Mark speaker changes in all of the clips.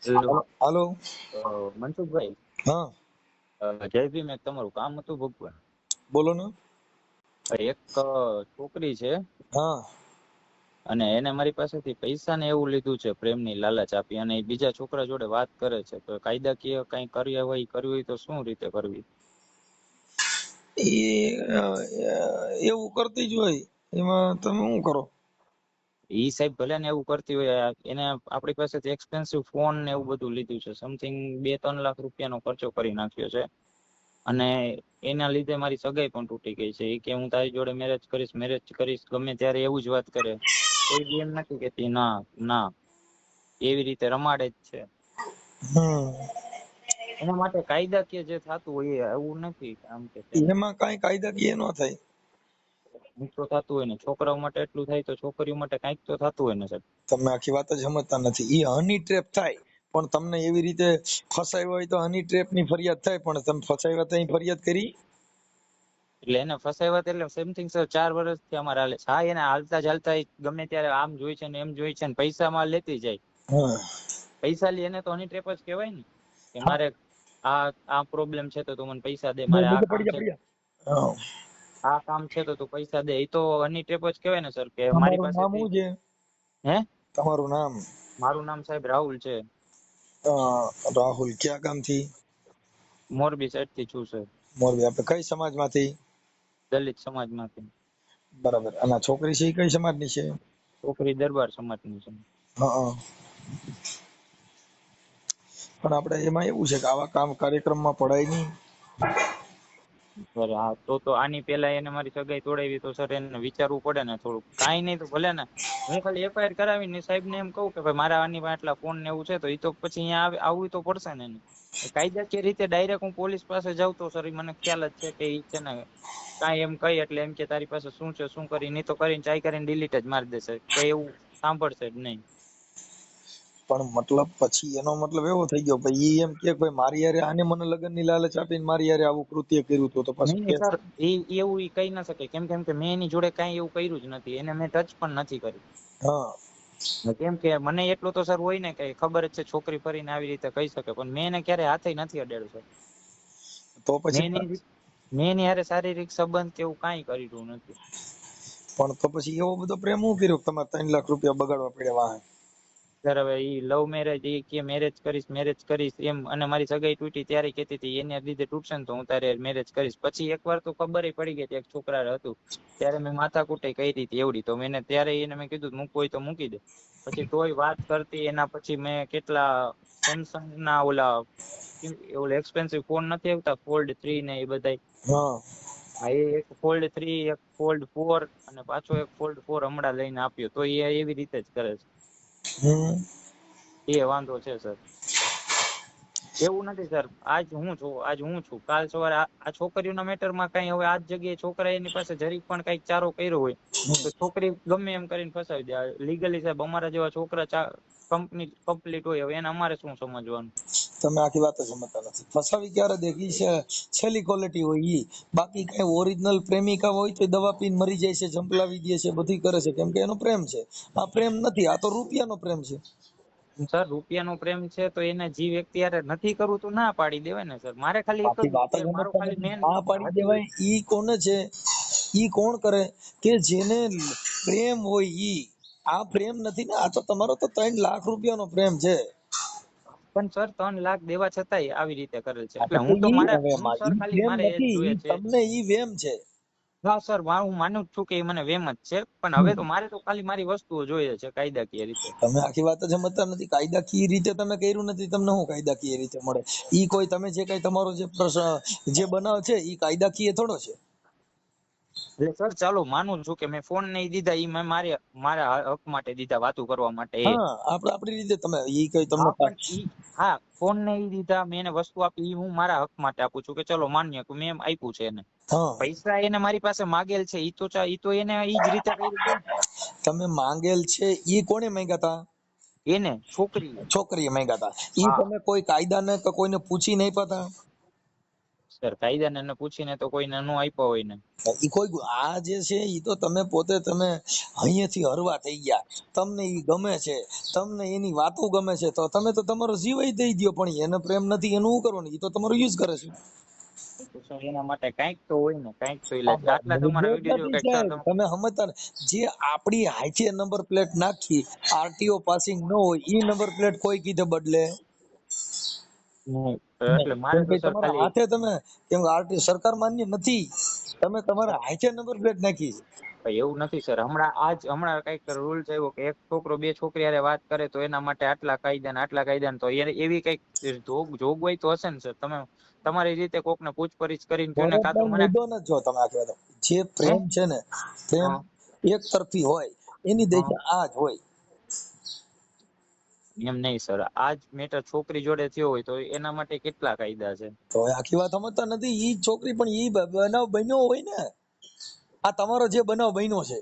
Speaker 1: Hello.
Speaker 2: હાલો.
Speaker 1: મનસુખભાઈ,
Speaker 2: હા
Speaker 1: જય ભીમ. એક તમારું કામ હતું ભગવાન.
Speaker 2: બોલો ને.
Speaker 1: એક છોકરી છે
Speaker 2: હા
Speaker 1: અને એને મારી પાસેથી પૈસા ને એવું લીધું છે, પ્રેમની લાલચ આપી, અને એ બીજા છોકરા જોડે વાત કરે છે. તો કાયદાકીય કઈ કરવી હોય તો શું રીતે કરવી?
Speaker 2: એ એવું કરતી જ હોય, એમાં તમે શું કરો?
Speaker 1: ઈ સાહેબ ભલે ને એવું કરતી હોય, એને આપણી પાસેથી એક્સપેન્સિવ ફોન ને એવું બધું લીધું છે, સમથિંગ 2-3 લાખ રૂપિયાનો ખર્ચો કરી નાખ્યો છે. અને એના લીધે મારી સગાઈ પણ તૂટી ગઈ છે. એ કે હું તારી જોડે મેરેજ કરીશ ગમે ત્યારે, એવું જ વાત કરે. કોઈ બી એમ નથી કેતી ના ના, એવી રીતે રમાડે જ છે.
Speaker 2: હમ
Speaker 1: એના માટે કાયદાકીય જે થતું હોય એવું નથી આમ કે તેમ.
Speaker 2: એમાં કઈ કાયદાકીય ન થાય.
Speaker 1: કંઈક તો થતું હોય ને, છોકરાઓ માટે એટલું થાય તો છોકરીઓ માટે કંઈક તો થતું હોય ને સાહેબ.
Speaker 2: તમે આખી વાત જ સમજતા નથી. એ હની ટ્રેપ થાય, પણ તમને એવી રીતે ફસાયો હોય તો હની ટ્રેપ ની ફરિયાદ થાય, પણ તમે ફસાયા તો ફરિયાદ કરી.
Speaker 1: એટલે એને ફસાવ્યા હતા, એટલે સમથિંગ સર 4 વર્ષથી અમારે હાલે છે. હા, એને હાલતા ચાલતા ગમે ત્યારે આમ જોઈ છે ને એમ જોઈ છે ને પૈસા માં લેતી જાય.
Speaker 2: હા
Speaker 1: પૈસા લે એને તો હની ટ્રેપ જ કહેવાય ને, કે
Speaker 2: હા
Speaker 1: મારે આ આ પ્રોબ્લેમ છે તો તું મને પૈસા દે, મારે આ
Speaker 2: નીચે
Speaker 1: કામ
Speaker 2: પડી જા
Speaker 1: છે,
Speaker 2: પડી જા. હા.
Speaker 1: આ કામ છે તો તું પૈસા દે. એ તો હની ટ્રેપ જ કહેવાય ને સર, કે મારી
Speaker 2: તમારું નામ
Speaker 1: પાસેથી.
Speaker 2: શું છે?
Speaker 1: હે?
Speaker 2: તમારું નામ?
Speaker 1: મારું નામ સાહેબ રાહુલ છે.
Speaker 2: રાહુલ. ક્યાં ગામ થી?
Speaker 1: મોરબી સાઈડ થી છું સર.
Speaker 2: મોરબી. આપણે કઈ સમાજ માંથી?
Speaker 1: દલિત સમાજ માંથી.
Speaker 2: બરાબર. અને છોકરી છે એ કઈ સમાજ ની છે?
Speaker 1: છોકરી દરબાર સમાજ ની છે.
Speaker 2: હા. પણ આપણે એમાં એવું છે કે આવા કાર્યક્રમમાં પડાય નહીં.
Speaker 1: સર હા, તો આની પેલા એને મારી સગાઈ તોડાવી તો સર એને વિચારવું પડે ને થોડુંક. કાંઈ નહીં તો ભલે ને હું ખાલી એફઆઈઆર કરાવીને સાહેબ ને એમ કહું કે ભાઈ મારા આની પાસે આટલા ફોન ને એવું છે, તો એ તો પછી અહીંયા આવવું તો પડશે ને એને. કાયદાકીય રીતે ડાયરેક્ટ હું પોલીસ પાસે જાઉં તો સર મને ખ્યાલ જ છે કે ઈ છે ને કાંઈ એમ કહી એટલે એમ કે તારી પાસે શું છે શું કરી, નહીં તો કરીને ચાઈ કરીને ડિલીટ જ મારી દેશે. કઈ એવું સાંભળશે જ નહીં.
Speaker 2: પણ મતલબ પછી એનો મતલબ એવો થઈ ગયો ભાઈ, ઈ એમ કે ભાઈ મારી યારે આને મને લગ્ન ની લાલચ આપીને મારી યારે આવું કૃત્ય કર્યું, તો પાછું
Speaker 1: નહીં નહીં
Speaker 2: કેસ.
Speaker 1: સર, એવું ઈ કહી ના શકે. કેમ કે મેં એની જોડે કાંઈ એવું કર્યું જ નથી. એને મેં ટચ પણ નથી કરી.
Speaker 2: હા
Speaker 1: કેમ કે મને એટલું તો સર હોય ને કે ખબર જ છે છોકરી ફરીને આવી રીતે કહી શકે, પણ મેં એને ક્યારે હાથે નથી અડાડ્યું સર.
Speaker 2: તો પછી
Speaker 1: મેં એની હારે શારીરિક સંબંધ કે એવું કાંઈ કર્યું નથી.
Speaker 2: પણ તો પછી એવો બધો પ્રેમ હું કર્યો કે તમારે 3 લાખ રૂપિયા બગાડવા પડ્યા વાહે?
Speaker 1: સર હવે ઈ લવ મેરેજ, ઈ કે મેરેજ કરીશ એમ, અને મારી સગાઈ તૂટી ત્યારે કહેતી હતી એને લીધે તૂટશે ને તો હું તારે મેરેજ કરીશ. પછી એકવાર તો ખબર પડી ગઈ હતી એક છોકરા હતું, ત્યારે મેં માથાકૂટી કરી હતી એવડી. તો મેં ત્યારે એને મેં કીધું મૂકવું હોય તો મૂકી દે. પછી તોય વાત કરતી. એના પછી મેં કેટલા સેમસંગ ના ઓલા એક્સપેન્સિવ ફોન નથી આવતા Fold 3 ને એ બધાય,
Speaker 2: હા
Speaker 1: હા એ એક Fold 3, એક Fold 4 અને પાછો એક Fold 4 હમણાં લઈને આપ્યો. તો એ એવી રીતે જ કરે છે.
Speaker 2: હમ
Speaker 1: એ વાંધો છે સર. એવું નથી સર, આજ હું છું, કાલ સવારે આ છોકરીઓના મેટરમાં કઈ હવે આજ જગ્યાએ છોકરા એની પાસે જરીક પણ કઈક ચારો કર્યો હોય તો છોકરી ગમે એમ કરીને ફસાવી દે. લીગલી સાહેબ અમારા જેવા છોકરા કંપની કમ્પ્લીટ હોય, હવે એને અમારે શું સમજવાનું?
Speaker 2: તમે આખી વાત જ સમજતા નથી. ફસાવી ક્યારે દે ઈ છે છેલ્લી ક્વોલિટી હોય ઈ. બાકી કઈ ઓરિજિનલ પ્રેમિકા હોય તો દવા પીને મરી જાય છે, જંપલાવી દે છે, બધું કરે છે, કેમ કે એનો પ્રેમ છે. આ પ્રેમ નથી, આ તો રૂપિયાનો પ્રેમ છે.
Speaker 1: સર રૂપિયાનો પ્રેમ છે તો એને જે વ્યક્તિ યારે નથી કરવું તો ના પાડી દેવાય ને સર. મારે ખાલી એક
Speaker 2: આખી
Speaker 1: જ
Speaker 2: વાત
Speaker 1: કે
Speaker 2: જ
Speaker 1: મારો
Speaker 2: સમજતા
Speaker 1: ખાલી
Speaker 2: નથી.
Speaker 1: મેન
Speaker 2: ના પાડી
Speaker 1: હાજી.
Speaker 2: દેવાય ઈ કોને છે? ઈ કોણ કરે કે જેને પ્રેમ હોય ઈ. આ પ્રેમ નથી ને, આ તો તમારો તો 3 લાખ રૂપિયાનો પ્રેમ છે.
Speaker 1: પણ સર 3 લાખ દેવા છતાંય આવી રીતે કરે છે,
Speaker 2: આ
Speaker 1: એટલે
Speaker 2: તો ઈ હવે
Speaker 1: હું સર
Speaker 2: ઈ
Speaker 1: ખાલી
Speaker 2: પ્રેમ
Speaker 1: મારે એ જ
Speaker 2: નથી,
Speaker 1: જોઈએ
Speaker 2: ઈ
Speaker 1: છે.
Speaker 2: તમને ઈ વેમ છે.
Speaker 1: હા સર, હું માનું જ છું કે એ મને વેમ જ છે, પણ હવે તો મારે તો ખાલી મારી વસ્તુઓ જોઈએ છે કાયદાકીય રીતે.
Speaker 2: તમે આખી વાત જ સમજતા નથી. કાયદાકીય રીતે તમે કર્યું નથી, તમને શું કાયદાકીય રીતે મળે? ઈ કોઈ તમે જે કઈ તમારો જે બનાવ છે ઈ કાયદાકીય થોડો છે.
Speaker 1: એટલે સર ચાલો માનું છું કે મેં ફોન નહીં દીધા, ઈ મેં મારા હક માટે દીધા, વાતું કરવા માટે એ.
Speaker 2: હા, આપડી રીતે તમે ઈ કઈ તમને
Speaker 1: હા પણ ઈ, હા ફોન નહીં દીધા, મેં એને વસ્તુ આપી, ઈ હું મારા હક માટે આપું છું કે ચલો માન્ય કે મેં એમ આપ્યું છે એને.
Speaker 2: હા
Speaker 1: પૈસા એને મારી પાસે માગેલ છે, ઈ તો એને ઈ જ રીતે કર્યું છે.
Speaker 2: તમે માંગેલ છે ઈ કોને માંગ્યા તા?
Speaker 1: એને છોકરીએ.
Speaker 2: છોકરીએ માંગ્યા તા. ઈ
Speaker 1: હા
Speaker 2: તમે કોઈ કાયદાને કે કોઈને પૂછી નહીં પતા?
Speaker 1: સર કાયદાને એને પૂછીને તો કોઈને ન આપ્યો હોય ને.
Speaker 2: ઈ કોઈ આ જે છે ઈ તો તમે પોતે તમે અહીંયાથી હરવા થઈ ગયા, તમને ઈ ગમે છે, તમને એની વાતો ગમે છે, તો તમે તો તમારો જીવ ય દઈ દ્યો, પણ એને પ્રેમ નથી એનું શું કરવાનું, ઈ તો તમારો યુઝ કરે છે.
Speaker 1: તો સર એના માટે કાંઈક તો હોય ને, કાંઈક તો
Speaker 2: આ
Speaker 1: ઈલાજ. આટલા તમારા
Speaker 2: મુદ્દો જ
Speaker 1: વિડીયો જો
Speaker 2: નથી
Speaker 1: કંઈક સર
Speaker 2: સાહેબ,
Speaker 1: તમે
Speaker 2: તમે સમજતા જે આપણી હાચે નંબર પ્લેટ નાખી આરટીઓ પાસિંગ ન હોય ઈ નંબર પ્લેટ કોઈ કીધે બદલે
Speaker 1: નહીં.
Speaker 2: નહીં.
Speaker 1: એટલે મારે
Speaker 2: કેમ
Speaker 1: તો
Speaker 2: કે
Speaker 1: સર
Speaker 2: તમારા
Speaker 1: ખાલી
Speaker 2: હાથે તમે કેમ કે આરટીઓ સરકાર માન્ય નથી, તમે તમારા હાથે નંબર પ્લેટ નાખી છે.
Speaker 1: ભાઈ એવું નથી સર. હમણાં કઈક રૂલ્સ આવ્યો કે એક છોકરો બે છોકરી હારે વાત કરે તો એના માટે આટલા કાયદા ને આટલા કાયદા ને, તો એવી કઈક જોગવાઈ તો હશે ને સર. તમે તમારી રીતે કોકને પૂછપરછ કરીને કયો ને, કાં તો
Speaker 2: ભરતભાઈ
Speaker 1: મને
Speaker 2: મુદ્દો નથી, જો તમે આખી વાત જે
Speaker 1: હે
Speaker 2: પ્રેમ છે ને, પ્રેમ
Speaker 1: હા
Speaker 2: એક તરફી હોય એની
Speaker 1: હા
Speaker 2: દિશા આ જ હોય.
Speaker 1: એમ નહીં સર. આજ મેટર છોકરી જોડે થયો હોય તો એના માટે કેટલા કાયદા છે.
Speaker 2: તો હવે આખી વાત સમજતા નથી, ઈ છોકરી પણ ઈ બનાવ બન્યો હોય ને, આ તમારો જે બનાવ બન્યો છે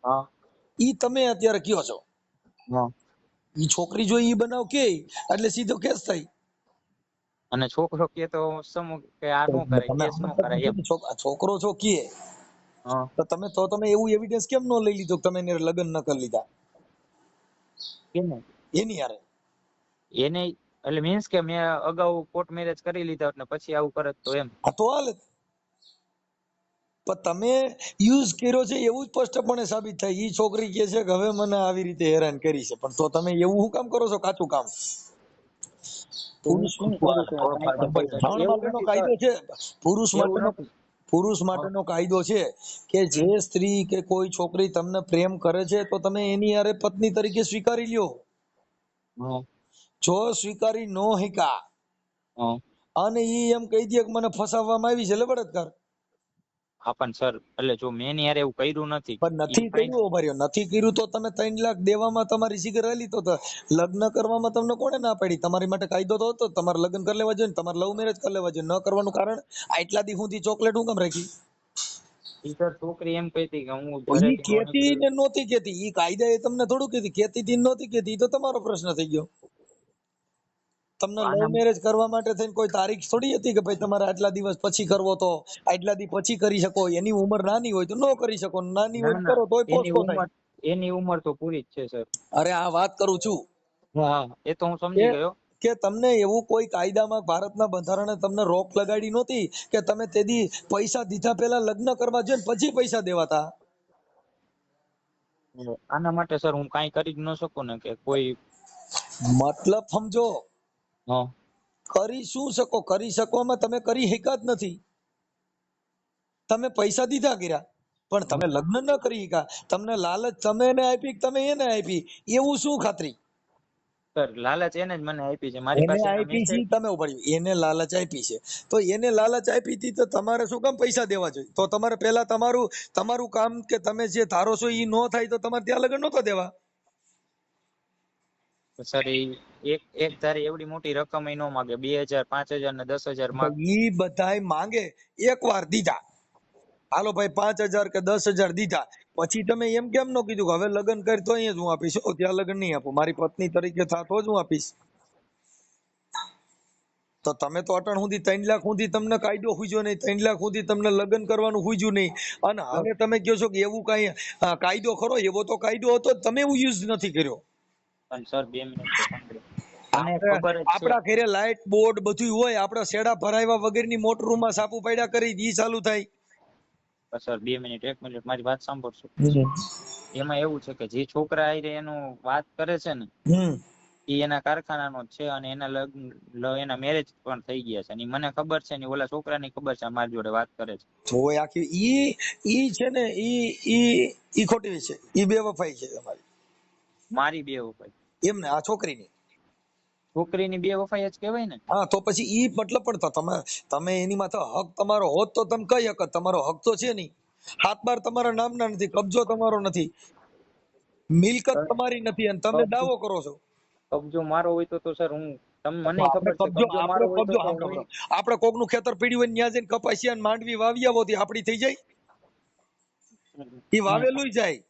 Speaker 1: હા
Speaker 2: ઈ તમે અત્યારે કયો છો,
Speaker 1: હા.
Speaker 2: ઈ છોકરી જો ઈ બનાવ કે એટલે સીધો કેસ થાય.
Speaker 1: અને છોકરો કે તો સમૂહ કે આ
Speaker 2: તો
Speaker 1: નો કરે,
Speaker 2: તમે
Speaker 1: કેસ નો
Speaker 2: સમજતા
Speaker 1: કરે
Speaker 2: નથી
Speaker 1: એમ.
Speaker 2: ને, છોકરો છો કે
Speaker 1: હા
Speaker 2: તો તમે એવું એવિડન્સ કેમ નો લઈ લીધો કે તમે એને લગ્ન ન કરી લીધા
Speaker 1: કેને
Speaker 2: એની હારે?
Speaker 1: એને એટલે મીન્સ કે મેં અગાઉ કોર્ટ મેરેજ કરી લીધા એટલે પછી આવું કરત તો એમ.
Speaker 2: આ તો હાલે, પણ તમે યુઝ કર્યો છે એવું સ્પષ્ટપણે સાબિત થાય. ઈ છોકરી કે છે કે હવે મને આવી રીતે હેરાન કરી છે, પણ તો તમે એવું શું કામ કરો છો, કાચું કામ?
Speaker 1: તો હું
Speaker 2: પુરુષ
Speaker 1: શું કરું છું કાંઈ પણ ભાઈ સર,
Speaker 2: જાણ
Speaker 1: એવું
Speaker 2: માટેનો
Speaker 1: નથી સર,
Speaker 2: કાયદો છે, પુરુષ
Speaker 1: એવું
Speaker 2: માટેનો
Speaker 1: નથી.
Speaker 2: પુરુષ
Speaker 1: હા.
Speaker 2: માટેનો કાયદો છે કે જે
Speaker 1: હમ.
Speaker 2: સ્ત્રી કે કોઈ છોકરી તમને પ્રેમ કરે છે તો તમે એની હારે પત્ની તરીકે સ્વીકારી લ્યો.
Speaker 1: હા
Speaker 2: જો સ્વીકારી નો હિકા
Speaker 1: હા
Speaker 2: અને ઈ એમ કહી દે કે મને ફસાવવામાં આવી છે, લે બળાત્કાર.
Speaker 1: હા પણ સર એટલે જો મેં એની હારે એવું કર્યું નથી.
Speaker 2: પણ
Speaker 1: ઈ
Speaker 2: નથી
Speaker 1: કાંઈ
Speaker 2: કર્યું ભર્યો, નથી કર્યું તો તમે 3 લાખ દેવામાં તમારી જીગર હાલી, તો લગ્ન કરવામાં તમને કોણે ના પાડી? તમારી માટે કાયદો તો હતો, તમારે લગ્ન કરી લેવા જોઈએ ને, તમારે લવ મેરેજ કરી લેવા જોઈએ. ન કરવાનું કારણ આટલા દી સુધી ચોકલેટ હું કામ રાખી?
Speaker 1: ઈ સર છોકરી એમ કહેતી કે હું
Speaker 2: ઈ
Speaker 1: ઘરેથી નો
Speaker 2: કેતી
Speaker 1: નીકળું.
Speaker 2: ને નહોતી કેતી, ઈ કાયદા એ તમને થોડું કીધી, કેતી હતી ને નહોતી કેતી, ઈ તો તમારો પ્રશ્ન થઈ ગયો. તમને લવ
Speaker 1: આના
Speaker 2: મેરેજ કરવા માટે થઈને કોઈ તારીખ થોડી હતી કે ભાઈ તમારે આટલા દિવસ પછી કરવો, તો આટલા દી પછી કરી શકો. એની ઉંમર નાની હોય તો ન કરી શકો, નાની હોય
Speaker 1: ના
Speaker 2: તો
Speaker 1: ના,
Speaker 2: કરો તોય પોસકો થાય.
Speaker 1: એની ઉંમર તો પૂરી જ છે સર.
Speaker 2: અરે આ વાત કરું છું
Speaker 1: હા એ તો હું
Speaker 2: કે
Speaker 1: સમજી ગયો.
Speaker 2: કે તમને એવું કોઈ કાયદામાં ભારતના બંધારણે તમને રોક લગાડી નહોતી કે તમે તેદી પૈસા દીધા પહેલા લગ્ન કરવા જોઈએ ને પછી પૈસા દેવાતા?
Speaker 1: આના માટે સર હું કાંઈ કરી જ ન શકું ને કે કોઈ.
Speaker 2: મતલબ સમજો,
Speaker 1: હા
Speaker 2: કરી શું શકો? કરી શકવામાં તમે કરી શક્યા જ નથી. તમે પૈસા દીધા કર્યા પણ તમે લગ્ન ન કરી શક્યા. તમને લાલચ તમે એને આપી કે તમે એને આપી, એવું શું ખાતરી?
Speaker 1: સર લાલચ એને જ મને આપી છે. મારી
Speaker 2: એને
Speaker 1: પાસે એના
Speaker 2: આપી છે,
Speaker 1: મેસેજ.
Speaker 2: તમે ઉભા એને લાલચ આપી છે, તો એને લાલચ આપી હતી તો તમારે શું કામ પૈસા દેવા જોઈએ? તો તમારે પહેલા તમારું તમારું કામ કે તમે જે ધારો છો એ નો થાય તો તમારે ત્યાં લગન નહોતા દેવા.
Speaker 1: સર એક એક ધારી એવડી મોટી રકમ નો માગે. 2,000 5,000 ને 10,000 માગ.
Speaker 2: ઈ બધાય માંગે, એકવાર દીધા, હાલો ભાઈ 5,000 કે 10,000 દીધા, પછી તમે એમ કેમ નો કીધું કે હવે લગ્ન કરી તો અહીંયા જ હું આપીશ, ત્યાં લગ્ન નહીં આપું, મારી પત્ની તરીકે થા તો જ હું આપીશ? તો તમે તો અટણ સુધી 3 લાખ સુધી તમને કાયદો હુજ્યો નહીં, 3 લાખ સુધી તમને લગ્ન કરવાનું હુજ્યું નહીં, અને હવે તમે કહો છો કે એવું કઈ કાયદો ખરો? એવો તો કાયદો હતો જ, તમે એવું યુઝ નથી કર્યો.
Speaker 1: પણ સર 2 મિનિટ તો સાંભળો. મને
Speaker 2: આપણે
Speaker 1: ખબર જ છે.
Speaker 2: આપણા ઘરે લાઈટ બોર્ડ બધું હોય, આપણા શેડા ભરાવ્યા વગરની મોટરમાં સાપુ પાડ્યા કરી ઈ ચાલુ થાય.
Speaker 1: પણ સર 2 મિનિટ 1 મિનિટ મારી વાત સાંભળશો પ્લીઝ.
Speaker 2: હમ
Speaker 1: એમાં એવું છે કે જે છોકરા આઈને એનું વાત કરે છે ને,
Speaker 2: હમ
Speaker 1: એ એના કારખાનાનો જ છે અને એના એના મેરેજ પણ થઈ ગયા છે. અને ઈ મને ખબર છે ને ઓલા છોકરાની ખબર છે મારી જોડે વાત કરે છે.
Speaker 2: તો આખી ઈ છે ને ઈ ખોટી છે, ઈ બેવફાઈ છે તમારી.
Speaker 1: મારી બેવફાઈ?
Speaker 2: એમને આ છોકરીની.
Speaker 1: છોકરીની બેવફાઈ જ કહેવાય ને.
Speaker 2: હા તો પછી ઈ મતલબ પણ તો તમે એની માથે હક તમારો હોત તો તમે કઈ હકત, તમારો હક તો છે નહીં. હાથ બાર તમારા નામના નથી, કબજો તમારો નથી, મિલકત તમારી નથી, અને તમે
Speaker 1: કબજો
Speaker 2: દાવો કરો છો.
Speaker 1: કબજો મારો હોય તો સર હું, મને
Speaker 2: આપણે
Speaker 1: ખબર છે કબજો મારો
Speaker 2: આપણે
Speaker 1: હોય તો
Speaker 2: સાંભળો,
Speaker 1: હું.
Speaker 2: આપણે કોકનું ખેતર પીડ્યું હોય ત્યાં જઈને કપાસિયા ને માંડવી વાવી આવો તો આપડી થઈ જાય? ઈ વાવેલું જાય.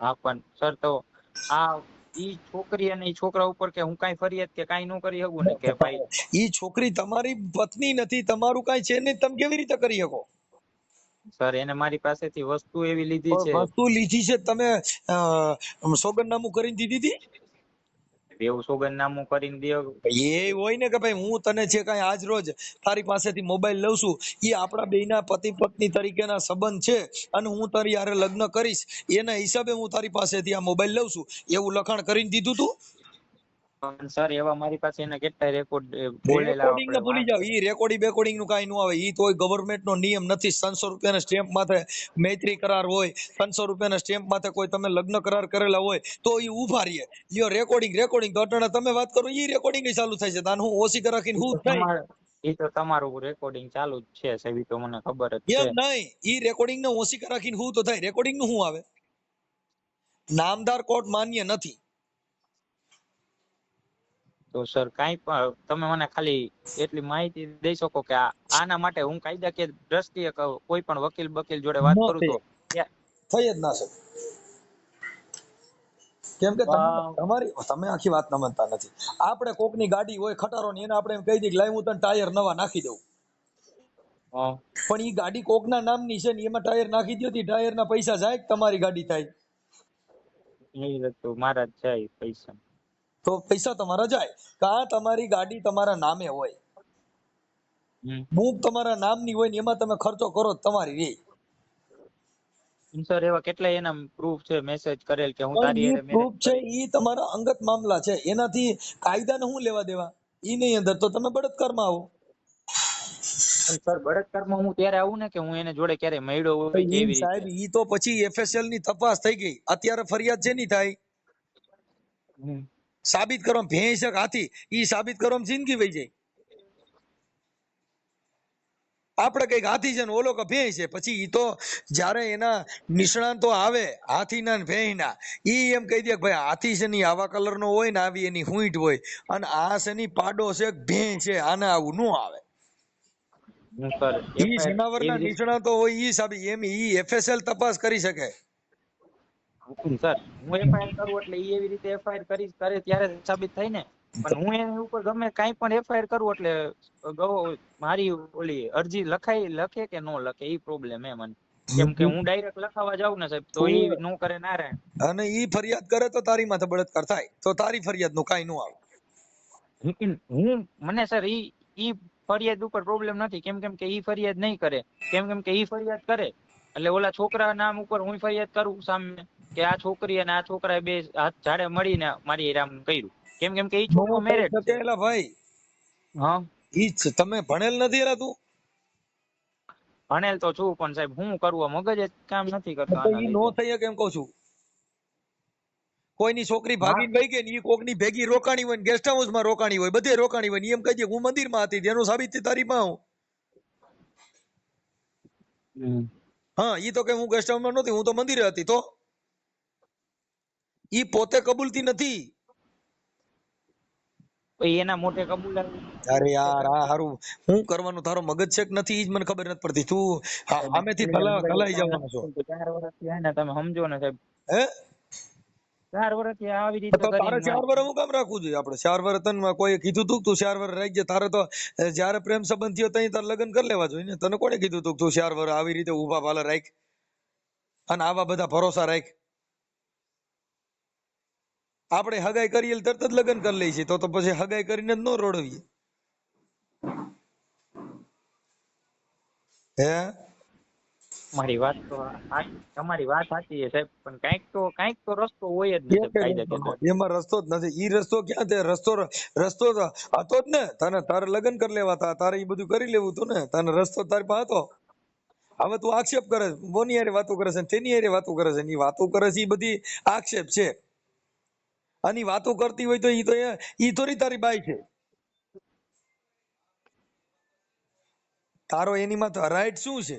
Speaker 1: હા પણ સર તો આ ઈ છોકરી અને ઈ છોકરા ઉપર કે હું કાંઈ ફરિયાદ કે કાંઈ ન કરી શકું ને કે ભાઈ
Speaker 2: ઈ છોકરી તમારી પત્ની નથી, તમારું કાંઈ છે નહીં, તમે કેવી રીતે કરી શકો?
Speaker 1: સર એને મારી પાસેથી વસ્તુ એવી લીધી છે,
Speaker 2: વસ્તુ લીધી છે તમે સોગંદનામું કરીને દીધી હતી?
Speaker 1: એવું સોગંદનામું કરીને દે.
Speaker 2: એ હોય ને કે ભાઈ હું તને જે કાંઈ આજ રોજ તારી પાસેથી મોબાઈલ લઉં છું, એ આપણા બેયના પતિ પત્ની તરીકેના સંબંધ છે અને હું તારી હારે લગ્ન કરીશ એના હિસાબે હું તારી પાસેથી આ મોબાઈલ લઉં છું, એવું લખાણ કરીને દીધું તું?
Speaker 1: પણ સર એવા મારી પાસે એના કેટલાય રેકોર્ડ બોલેલા
Speaker 2: રેકોર્ડિંગ ને
Speaker 1: આપણે
Speaker 2: ભૂલી જાવ, ઈ રેકોર્ડિંગ બેકોર્ડિંગ નું કાંઈ ન આવે, ઈ તો ગવર્નમેન્ટ નો નિયમ નથી. 300 રૂપિયાના સ્ટેમ્પ માથે મૈત્રી કરાર હોય, 300 રૂપિયાના સ્ટેમ્પ માથે કોઈ તમે લગ્ન કરાર કરેલા હોય તો ઈ ઉભા રહીએ. લ્યો રેકોર્ડિંગ રેકોર્ડિંગ તો અટાણે તમે વાત કરો ઈ રેકોર્ડિંગ ચાલુ થાય છે, તાન હું ઓછી રાખીને હું થાય?
Speaker 1: એ તો તમારું રેકોર્ડિંગ ચાલુ જ છે સાહેબ, ઈ તો મને ખબર જ છે.
Speaker 2: એમ નહીં, ઈ રેકોર્ડિંગ ને ઓછી રાખીને હું તો થાય? રેકોર્ડિંગ નું શું આવે? નામદાર કોર્ટ માન્ય નથી.
Speaker 1: તો સર કાંઈ પણ તમે મને ખાલી એટલી માહિતી દઈ શકો કે આના માટે હું કાયદાકીય દ્રષ્ટિએ કોઈ પણ વકીલ બકીલ જોડે વાત કરું તો
Speaker 2: થઈ જ ના શકે. કેમ કે તમે આખી વાત સમજતા નથી. આપણે કોકની ગાડી હોય ખટારો ની, એને આપણે એમ કહી દઈએ કે લાવ હું તને ટાયર નવા નાખી દઉં, પણ ઈ ગાડી કોકના નામની છે ને એમાં ટાયર નાખી દો તો ટાયરના પૈસા જાય કે તમારી ગાડી થાય?
Speaker 1: એ તો મારા જ જાય પૈસા.
Speaker 2: તો પૈસા તમારા જાય. કા તમારી ગાડી તમારા નામે હોય, બુક તમારા નામની હોય ને એમાં તમે ખર્ચો કરો તમારી રે.
Speaker 1: સર એવા કેટલાય એના પ્રૂફ છે, મેસેજ કરેલ કે હું
Speaker 2: પણ
Speaker 1: તારી
Speaker 2: ઈ
Speaker 1: હારે મેરેજ
Speaker 2: પ્રૂફ છે, ઈ તમારા અંગત મામલા છે, એનાથી કાયદાને શું લેવા દેવા? ઈ નહીં અંદર તો તમે બળાત્કારમાં આવો.
Speaker 1: સર બળાત્કારમાં હું ત્યારે આવું ને કે હું એને જોડે ક્યારે મળ્યો હોય કે એવી
Speaker 2: સાહેબ
Speaker 1: રીતે.
Speaker 2: ઈ તો પછી એફએસએલ ની તપાસ થઈ ગઈ, અત્યારે ફરિયાદ છે ની થાય સાબિત કરો ભેંસ કે હાથી, ઈ સાબિત કરો જિંદગી વહી જાય. આપણે કઈક હાથી છે ને ઓલો કે ભેંસ છે, પછી ઈ તો જ્યારે એના નિષ્ણાંતો આવે હાથીના ને ભેંસના, ઈ એમ કહી દે કે ભાઈ હાથી છે ની આવા કલર નો હોય ને આવી એની હુંઈટ હોય, અને આ છે ની પાડો છે ભેંસ છે, આને આવું ન આવે.
Speaker 1: સર
Speaker 2: ઈ જનાવરના
Speaker 1: એવી રીતે
Speaker 2: નિષ્ણાતો હોય ઈ સાબિત, એમ ઈ એફએસએલ તપાસ કરી શકે.
Speaker 1: સર હું એફઆઈઆર કરું એટલે ઈ એવી રીતે એફઆઈઆર કરે ત્યારે સાબિત થાય ને. પણ હું એની ઉપર ગમે કાંઈ પણ એફઆઈઆર કરું એટલે મારી ઓલી અરજી લખે કે નો લખે ઈ પ્રોબ્લેમ હે મને. કેમ કે હું ડાયરેક્ટ લખાવા જાઉં ને સાહેબ તો ઈ નો કરે નારાયણ.
Speaker 2: અને ઈ ફરિયાદ કરે તો તારી માથે બળાત્કાર થાય, તો તારી ફરિયાદ નું કાંઈ ન આવે.
Speaker 1: મને સર ઈ ફરિયાદ ઉપર પ્રોબ્લેમ નથી, કેમ કે ઈ ફરિયાદ નહીં કરે, કેમ કે ઈ ફરિયાદ કરે એટલે ઓલા છોકરા નામ ઉપર હું ફરિયાદ કરું સામે કે આ છોકરી અને આ છોકરાએ બે હાથ ઝાડે મળીને મારી રામ કર્યું, કેમ કે ઈ છોકરો મેરેજ છે.
Speaker 2: ભાઈ
Speaker 1: હા
Speaker 2: ઈ તમે ભણેલ નથી એલા તું?
Speaker 1: ભણેલ તો છું પણ સાહેબ હું કરવું, મગજ જ કામ નથી કરતો
Speaker 2: તો
Speaker 1: આના
Speaker 2: ઈ નો
Speaker 1: લીધે.
Speaker 2: થઈ શકે એમ કહું છું. કોઈની છોકરી
Speaker 1: હા
Speaker 2: ભાગીને વહી ગઈ ને ઈ કોકની ભેગી રોકાણી હોય ને ગેસ્ટ હાઉસમાં રોકાણી હોય, બધે રોકાણી હોય ને એમ કહી દે હું મંદિરમાં હતી, તેનું સાબિત તારી માં. હા ઈ તો કે હું ગેસ્ટ હાઉસમાં નહોતી, હું તો મંદિરે હતી, તો ઈ પોતે કબૂલતી નથી.
Speaker 1: એના મોઢે કબૂલ
Speaker 2: અરે યાર આ હારું હું કરવાનું, તારો મગજ છે કે નથી ઈ જ મને ખબર નથી પડતી. તું આમેથી કલાઈ જવાનો છો.
Speaker 1: 4 વર્ષથી હે ને તમે સમજો ને સાહેબ,
Speaker 2: હે
Speaker 1: 4 વર્ષથી આવી રીતે
Speaker 2: તો તારે
Speaker 1: કરીને
Speaker 2: 4 વર્ષ હું કામ રાખવું જોઈએ? આપણે 4 વર્ષ તને કોઈ કીધું તું તું 4 વર્ષ રાખજે? તારે તો જ્યારે પ્રેમ સંબંધ થયો તઈ તારે લગ્ન કરી લેવા જોઈએ ને. તને કોણે કીધું તું તું 4 વર્ષ આવી રીતે ઊભા પાલા રાખ અને આવા બધા ભરોસા રાખ? આપણે હગાઈ કરીએ તરત જ લગ્ન કરી લઈએ છીએ, તો પછી હગાઈ કરીને જ ન રોડવીએ. હે
Speaker 1: મારી વાત તો તમારી વાત સાચી છે સાહેબ, પણ કાંઈક તો રસ્તો હોય જ ને સાહેબ કાયદાકીય.
Speaker 2: એમાં રસ્તો જ નથી. ઈ રસ્તો ક્યાં? તે રસ્તો તો હતો જ ને. તને તારે લગ્ન કરી લેવા હતા, તારે ઈ બધું કરી લેવું હતું ને. તને રસ્તો તારી પાસે હતો. હવે તું આક્ષેપ કરે છે, બોની હારે વાતો કરે છે, તેની હારે વાતો કરે છે, ઈ વાતો કરે છે ઈ બધી આક્ષેપ છે. અને વાતો કરતી હોય તો ઈ થોડી તારી બાઈ છે. તારો એની માં રાઈટ શું છે?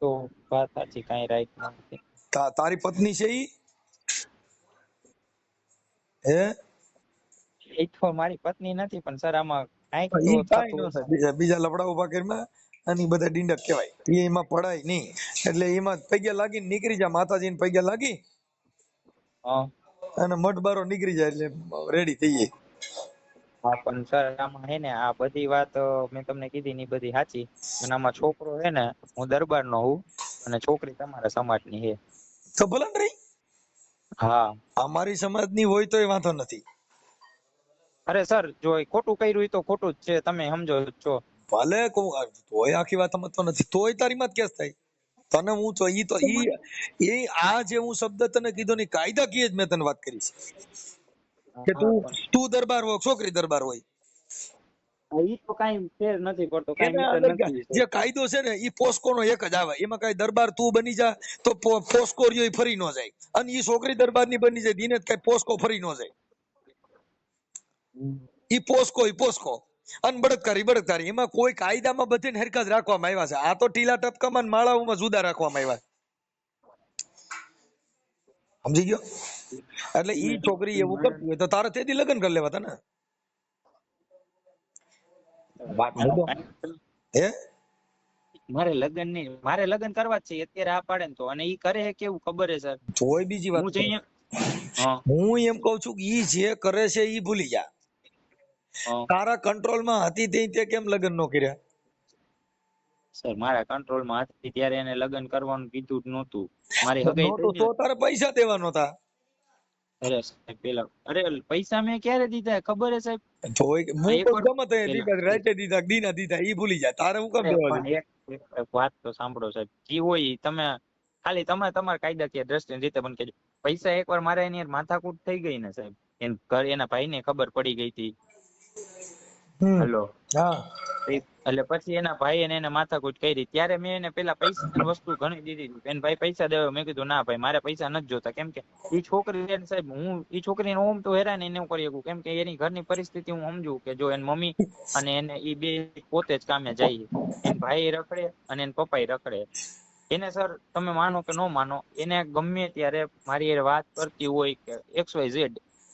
Speaker 1: તો વાત સાચી, કાંઈ રાઈટ નથી.
Speaker 2: તારી પત્ની છે ઈ? હે
Speaker 1: એ તો મારી પત્ની નથી, પણ સર આમાં કાંઈક તો
Speaker 2: ઈ કાઈ
Speaker 1: થતું
Speaker 2: ન
Speaker 1: હશે.
Speaker 2: થાય. બીજા લફડા ઉભા કરીમાં અને ઈ બધા ડીંડક કહેવાય. એમાં પડાય નહીં. એટલે એમાં પૈયા લાગીને નીકળી જા, માતાજીને પૈયા લાગી
Speaker 1: હા
Speaker 2: અને મઢબારો નીકળી જાય એટલે રેડી થઈ જાય.
Speaker 1: હા પણ સર આમાં હે ને આ બધી વાત મેં તમને કીધી ને ઈ બધી સાચી. અને આમાં છોકરો હે ને હું દરબારનો હું અને છોકરી તમારા સમાજની હે.
Speaker 2: તો ભલે ને રહી,
Speaker 1: હા
Speaker 2: અમારી સમાજની હોય તોય વાંધો નથી.
Speaker 1: અરે સર જો એ ખોટું કર્યું હોય તો ખોટું જ છે, તમે સમજો છો.
Speaker 2: ભલે કહું, તોય આખી વાત સમજતો નથી, તોય તારી માં જ કેસ થાય. તને હું તો આ જે હું શબ્દ તને કીધો ને કાયદાકીય જ મેં તને વાત કરી છે કે
Speaker 1: હા
Speaker 2: તું દરબાર હોય, છોકરી દરબાર હોય,
Speaker 1: પણ ઈ તો કાંઈ ફેર નથી પડતો, કાંઈ
Speaker 2: એના
Speaker 1: મીટર
Speaker 2: અંદર
Speaker 1: નથી
Speaker 2: જે
Speaker 1: સાહેબ.
Speaker 2: કાયદો છે ને એ પોસ્કો નો એક જ આવે. એમાં કઈ દરબાર તું બની જા તો પોસ્કો રહ્યો એ ફરી ન જાય, અને એ છોકરી દરબાર ની બની જાય એને કઈ પોસ્કો ફરી ન જાય.
Speaker 1: હમ.
Speaker 2: ઈ પોસ્કો અને બળાત્કારી એમાં કોઈ કાયદામાં બધી હરકત જ રાખવામાં આવ્યા છે. આ તો ટીલા ટપકામાં ને માળાઓમાં જુદા રાખવામાં આવ્યા. સમજી ગયો? એટલે ઈ છોકરી એવું કરતી હોય તો તારે તેથી લગ્ન કરી લેવા તા ને. વાત
Speaker 1: મારે
Speaker 2: મુદ્દો હે
Speaker 1: મારે લગ્ન કરવા જ છે અત્યારે, આ પાડે ને તો. અને ઈ કરે છે કેવું ખબર હે સર,
Speaker 2: તોય બીજી વાત
Speaker 1: હું
Speaker 2: કરે.
Speaker 1: જઈ હા
Speaker 2: હું એમ કઉ છું કે ઈ જે કરે છે ઈ ભૂલી જા.
Speaker 1: હા
Speaker 2: તારા કંટ્રોલમાં હતી તે કેમ લગ્ન નો કર્યા?
Speaker 1: સર મારા કંટ્રોલમાં હતી ત્યારે એને લગ્ન કરવાનું કીધું જ નહોતું. મારી હગાઈ
Speaker 2: નહોતો
Speaker 1: થઈ
Speaker 2: તો
Speaker 1: ને.
Speaker 2: તારે પૈસા દેવા નહોતા.
Speaker 1: અરે સાહેબ પેલા અરે પૈસા મેં ક્યારે દીધા ખબર હે સાહેબ?
Speaker 2: તોય
Speaker 1: આ
Speaker 2: હું
Speaker 1: એક
Speaker 2: તો
Speaker 1: વાર
Speaker 2: ગમે તે
Speaker 1: પેલા
Speaker 2: દીધા, રાતે દીધા, દીના દીધા, ઈ ભૂલી જા. તારે હું કામ
Speaker 1: અરે
Speaker 2: દેવા
Speaker 1: પણ
Speaker 2: જોઈએ?
Speaker 1: એક વાત તો સાંભળો સાહેબ, જી હોય ઈ તમે ખાલી તમે તમારા કાયદાકીય દ્રષ્ટિની રીતે મને કહેજો. પૈસા એકવાર મારે એની હારે માથાકૂટ થઈ ગઈ ને સાહેબ, એના ભાઈને ખબર પડી ગઈ હતી.
Speaker 2: હમ
Speaker 1: હલો
Speaker 2: હા
Speaker 1: એટલે પછી એના ભાઈ એને માથાકૂટ કરી ત્યારે મેં એને પેલા પૈસાની વસ્તુ ઘણી દીધી હતી. એને ભાઈ પૈસા દેવા, મેં કીધું ના ભાઈ મારે પૈસા નથી જોતા. કેમ કે ઈ છોકરી છે ને સાહેબ, હું ઈ છોકરીને ઓમ તો હેરાન એને કરી શકું, કેમ કે એની ઘરની પરિસ્થિતિ હું સમજુ કે જો એની મમ્મી અને એને ઈ બે પોતે જ કામે જાય, એન ભાઈ રખડે અને એન પપ્પા રખડે. એને સર તમે માનો કે ન માનો, એને ગમે ત્યારે મારી હારે વાત કરતી હોય કે XYZ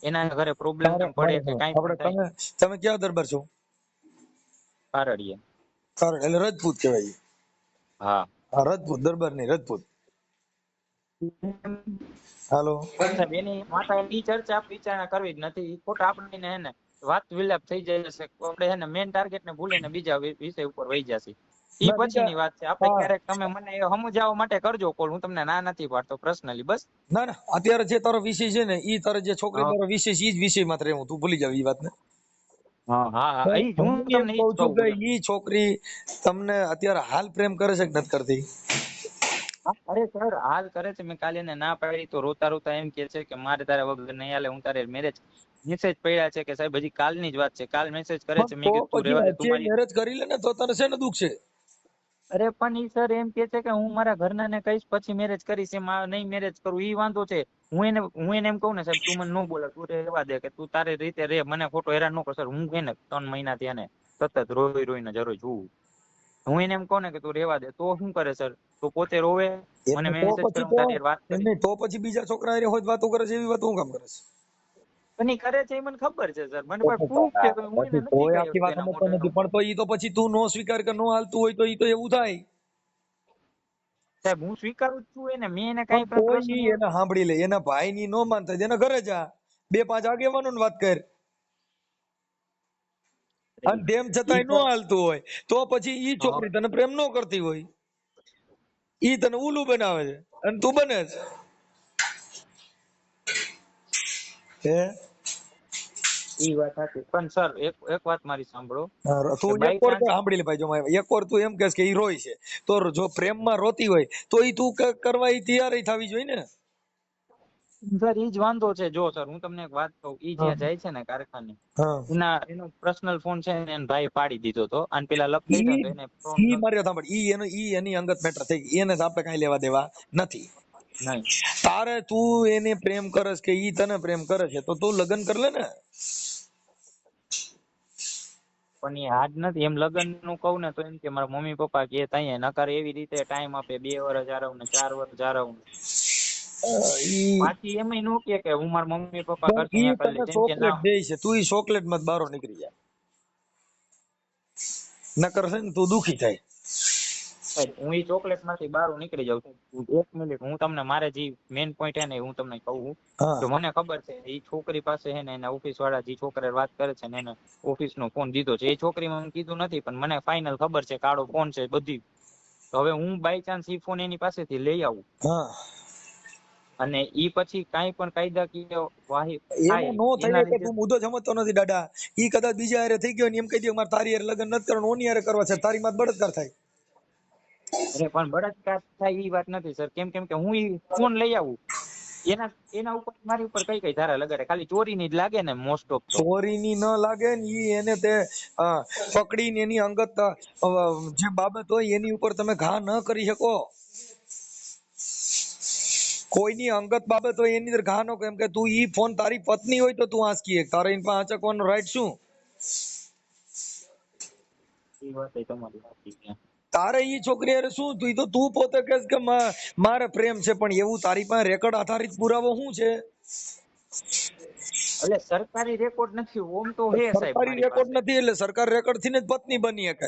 Speaker 1: એના ઘરે પ્રોબ્લેમ પડે કે કાંઈ
Speaker 2: આપણે
Speaker 1: પણ થાય.
Speaker 2: તમે ક્યાં દરબાર છો?
Speaker 1: કારડીએ.
Speaker 2: કારણ એટલે રજપૂત કહેવાય.
Speaker 1: હા
Speaker 2: હા, રજપૂત દરબાર નહીં, રજપૂત. હાલો.
Speaker 1: પણ સાહેબ એની માથા ઈ ચર્ચા વિચારણા કરવી જ નથી. ઈ ખોટા આપણને હે ને વાત વિલાપ થઈ જાય છે. આપણે હે ને મેન ટાર્ગેટ ને ભૂલીને બીજા વિષય ઉપર વહી જશે. ઈ
Speaker 2: ના બીજા
Speaker 1: પછીની વાત છે. આપણે
Speaker 2: હા
Speaker 1: ક્યારેક તમે મને સમજાવવા માટે કરજો કોલ, હું તમને ના નથી પાડતો પર્સનલી, બસ.
Speaker 2: ના ના, અત્યારે જે તારો વિષય છે ને ઈ તારે જે છોકરી
Speaker 1: હા
Speaker 2: તારો વિષય છે ઈ જ વિષયમાં જ રહેવું. તું ભૂલી જાવ ઈ વાતને.
Speaker 1: હા હા ઈ જ
Speaker 2: હું
Speaker 1: હું
Speaker 2: એમ
Speaker 1: તમને ઈ
Speaker 2: કઉ
Speaker 1: જ
Speaker 2: છું
Speaker 1: કહું
Speaker 2: કે
Speaker 1: છું.
Speaker 2: ઈ છોકરી તમને અત્યારે હાલ પ્રેમ કરે છે કે નથી કરતી?
Speaker 1: હા, અરે સર હાલ કરે છે. મેં કાલે એને ના પાડી તો રોતા રોતા એમ કે છે કે મારે તારા વગર નહીં હાલે, હું તારે મેરેજ. મેસેજ પડ્યા છે કે સાહેબ હજી કાલની જ વાત છે, કાલ મેસેજ કરે
Speaker 2: પણ
Speaker 1: છે.
Speaker 2: તો
Speaker 1: મેં કીધું તું
Speaker 2: પછી
Speaker 1: રેવા દે, તું
Speaker 2: હજી
Speaker 1: મારી.
Speaker 2: મેરેજ કરી લે ને તો તને શેનું દુઃખ છે?
Speaker 1: અરે પણ ઈ સર એમ કે છે કે હું મારા ઘરના ને કહીશ પછી મેરેજ કરીશ, એમાં નહીં મેરેજ કરું ઈ વાંધો છે. હું એને એમ કહું ને સાહેબ તું મને ન બોલે, તું રહેવા દે કે તું તારી રીતે રે, મને ખોટો હેરાન ન કર. સર હું એને 3 મહિનાથી એને સતત રોઈને જરૂર છું. હું એને એમ કહું ને કે તું રેવા દે તો શું કરે સર? તો પોતે રોવે, મને
Speaker 2: એમને તો
Speaker 1: મેસેજ કરે
Speaker 2: પછી
Speaker 1: હું તારી હારે વાત કરી.
Speaker 2: એમને તો પછી બીજા છોકરા હારે હોય વાતો કરે છે એવી વાત હું કામ કરે છે?
Speaker 1: પણ ઈ કરે છે એ મને ખબર છે સર, મને પાસે પ્રૂફ છે, તો હું એને
Speaker 2: પછી
Speaker 1: નથી
Speaker 2: તોય
Speaker 1: કહી
Speaker 2: આખી
Speaker 1: શકતો
Speaker 2: વાત
Speaker 1: એના
Speaker 2: સમજતો
Speaker 1: મોઢે એનો
Speaker 2: નથી. પણ તો ઈ તો પછી તું નો સ્વીકાર કે નો હાલતું હોય તો ઈ તો એવું થાય.
Speaker 1: સાહેબ હું સ્વીકારું જ છું એને, મેં એને
Speaker 2: પણ
Speaker 1: કાંઈ પણ
Speaker 2: તોય
Speaker 1: પ્રશ્ન
Speaker 2: ઈ એને સાંભળી લે. એના ભાઈ ની નો માનતા એના ઘરે જા, 2-5 આગેવાનો ને વાત કર. અને તેમ
Speaker 1: ઈ
Speaker 2: છતાંય નો
Speaker 1: સર
Speaker 2: હાલતું હોય તો પછી ઈ
Speaker 1: હા.
Speaker 2: છોકરી તને પ્રેમ નો કરતી હોય, ઈ તને ઉલ્લું બનાવે છે અને તું બને છે.
Speaker 1: ઈ વાત સાચી. પણ સર એક એક વાત મારી સાંભળો કે
Speaker 2: તું એક
Speaker 1: બાય
Speaker 2: વાર તો
Speaker 1: ચાન્સ.
Speaker 2: સાંભળી લે ભાઈ. જો એક વાર તું એમ કહેશ કે ઈ રોય છે, તો જો પ્રેમમાં રોતી હોય તો ઈ તું કરવા ઈ તૈયાર થવી જોઈએ ને.
Speaker 1: સર ઈ જ વાંધો છે. જો સર હું તમને એક વાત કહું, ઈ
Speaker 2: હા
Speaker 1: જ્યાં જાય છે ને કારખાને,
Speaker 2: હા.
Speaker 1: એનો પર્સનલ ફોન છે ને એને ભાઈ પાડી દીધો તો, અને પેલા લપ થઈ
Speaker 2: ઈ
Speaker 1: હતા ને તો એને ફોન
Speaker 2: ઈ મારી વાત સાંભળ. ઈ એની અંગત મેટર થઈ ગઈ. એને તો આપણે કાંઈ લેવા દેવા નથી.
Speaker 1: નહીં.
Speaker 2: તારે તું એને પ્રેમ કરસ કે ઈ તને પ્રેમ કરે છે તો તું લગ્ન કર લે ને.
Speaker 1: પણ એ હાજ નથી એમ. લગ્ન નું કહું ને તો એમ કે મારા મમ્મી પપ્પા કે તઈએ નકર એવી રીતે ટાઈમ આપે 2 વર્ષ જારવ ને 4 વર્ષ જારવ ને
Speaker 2: ઈ
Speaker 1: પાછી એમ નો કે હું મારા મમ્મી પપ્પા
Speaker 2: પણ
Speaker 1: કરશે
Speaker 2: ઈ
Speaker 1: અહીંયા કરી
Speaker 2: તને
Speaker 1: લેજે, એમ કે ના.
Speaker 2: ચોકલેટ દે છે, તું ઈ ચોકલેટ માં બારો નીકળી જા. નકર છે ને તું દુખી થાય.
Speaker 1: હું ઈ ચોકલેટ માંથી બહાર નીકળી જાઉં છું. 1 મિનિટ, હું તમને મારે જે મેઇન પોઈન્ટ હે ને એ હું તમને કહું.
Speaker 2: હા
Speaker 1: તો મને ખબર છે એ છોકરી પાસે હે ને એના ઓફિસ વાળા જે છોકરા વાત કરે છે ને એને ઓફિસ નો ફોન દીધો છે. એ છોકરી મને કીધું નથી પણ મને ફાઇનલ ખબર છે કાળો ફોન છે બધી. તો હવે હું બાય ચાન્સ ઈ ફોન એની પાસેથી લઈ આવું
Speaker 2: હા,
Speaker 1: અને ઈ પછી કાંઈ પણ કાયદાકીય વાહી થાય
Speaker 2: એમાં નો થઈ
Speaker 1: એના
Speaker 2: કે
Speaker 1: લીધે.
Speaker 2: તું મુદ્દો સમજતો નથી દાદા. ઈ કદાચ બીજા હારે થઈ ગયો ને એમ કહી દે મારે તારી હારે લગ્ન નથી કરવાનું, ઓની હારે કરવા છે, તારી માં બળાત્કાર થાય.
Speaker 1: અરે પણ બળાત્કાર થાય એ વાત નથી સર. કેમ કેમ કે હું ઈ ફોન લઈ આવું એના એના ઉપર મારી ઉપર કઈ કઈ ધારા લગાડે? ખાલી ચોરીની જ લાગે ને મોસ્ટ ઓફ તો.
Speaker 2: ચોરીની ન લાગે ને ઈ એને તે અ, પકડીને એની અંગત જે બાબત હોય એની ઉપર તમે ઘા ન કરી શકો. કોઈની અંગત બાબત હોય એની અંદર ઘા ન, કેમ કે તું ઈ ફોન તારી પત્ની હોય તો તું આંચકી એક, તારે એની પાસે આંચકવાનો રાઈટ શું?
Speaker 1: એ વાત તમારી સાચી છે.
Speaker 2: તારે ઈ છોકરી હારે શું? તું ઈ તો તું પોતે કહેશ કે મારે પ્રેમ છે, પણ એવું તારી પાસે રેકોર્ડ આધારિત પુરાવો શું છે?
Speaker 1: એટલે સરકારી રેકોર્ડ નથી ઓમ તો હે સાહેબ
Speaker 2: સરકારી
Speaker 1: મારી
Speaker 2: રેકોર્ડ
Speaker 1: પાસે.
Speaker 2: નથી એટલે સરકાર રેકોર્ડ થી જ પત્ની બની શકે.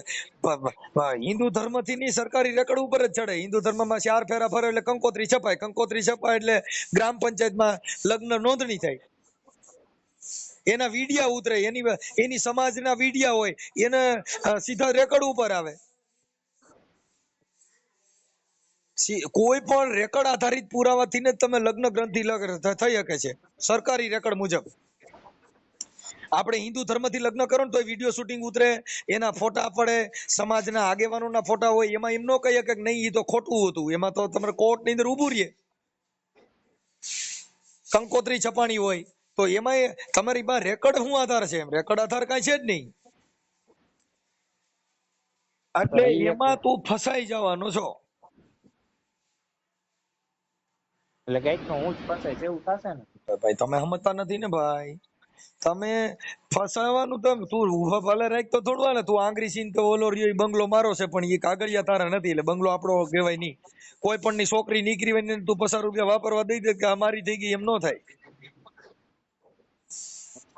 Speaker 2: હિન્દુ ધર્મ થી ની સરકારી રેકોર્ડ ઉપર જ ચડે. હિન્દુ ધર્મમાં 4 ફેરા ફરે એટલે કંકોત્રી છપાય, કંકોત્રી છપાય એટલે ગ્રામ પંચાયતમાં લગ્ન નોંધણી થાય, એના વીડિયા ઉતરે, એની સમાજના વીડિયા હોય, એને સીધા રેકોર્ડ ઉપર આવે. કોઈ પણ રેકોર્ડ આધારિત પુરાવાથી જ તમે લગ્ન ગ્રંથિ થઈ શકે છે સરકારી રેકોર્ડ મુજબ. આપણે હિન્દુ ધર્મથી લગ્ન કરો ને તો વિડીયો શૂટિંગ ઉતરે, એના ફોટા પડે, સમાજના આગેવાનોના ફોટા હોય, એમાં એમ ન કહી શકે કે નહીં એ તો ખોટું હતું, એમાં તો તમારે કોર્ટની અંદર ઊભું રહીએ. કંકોત્રી છપાણી હોય તો એમાં તમારી પાસે રેકોર્ડ શું આધાર છે? એમ રેકોર્ડ આધાર કાંઈ છે જ નહીં. એટલે
Speaker 1: સર ઈ એક
Speaker 2: એમાં તું ફસાઈ જવાનો છો.
Speaker 1: એટલે કઈક નો હું જ ફસાઈશ એવું થશે ને.
Speaker 2: ભાઈ તમે સમજતા નથી ને ભાઈ. તમે ફસાવાનું તું ઉભા ભલે રાખ તો થોડું હાલે. તું આંગળી સીન કે ઓલો રહ્યો ઈ બંગલો મારો છે પણ એ કાગળિયા તારા નથી એટલે બંગલો આપણો કહેવાય નહીં. કોઈ પણ ની છોકરી નીકળી હોય ને તું 50 રૂપિયા વાપરવા દઈ દે કે અમારી થઈ ગઈ, એમ ન થાય.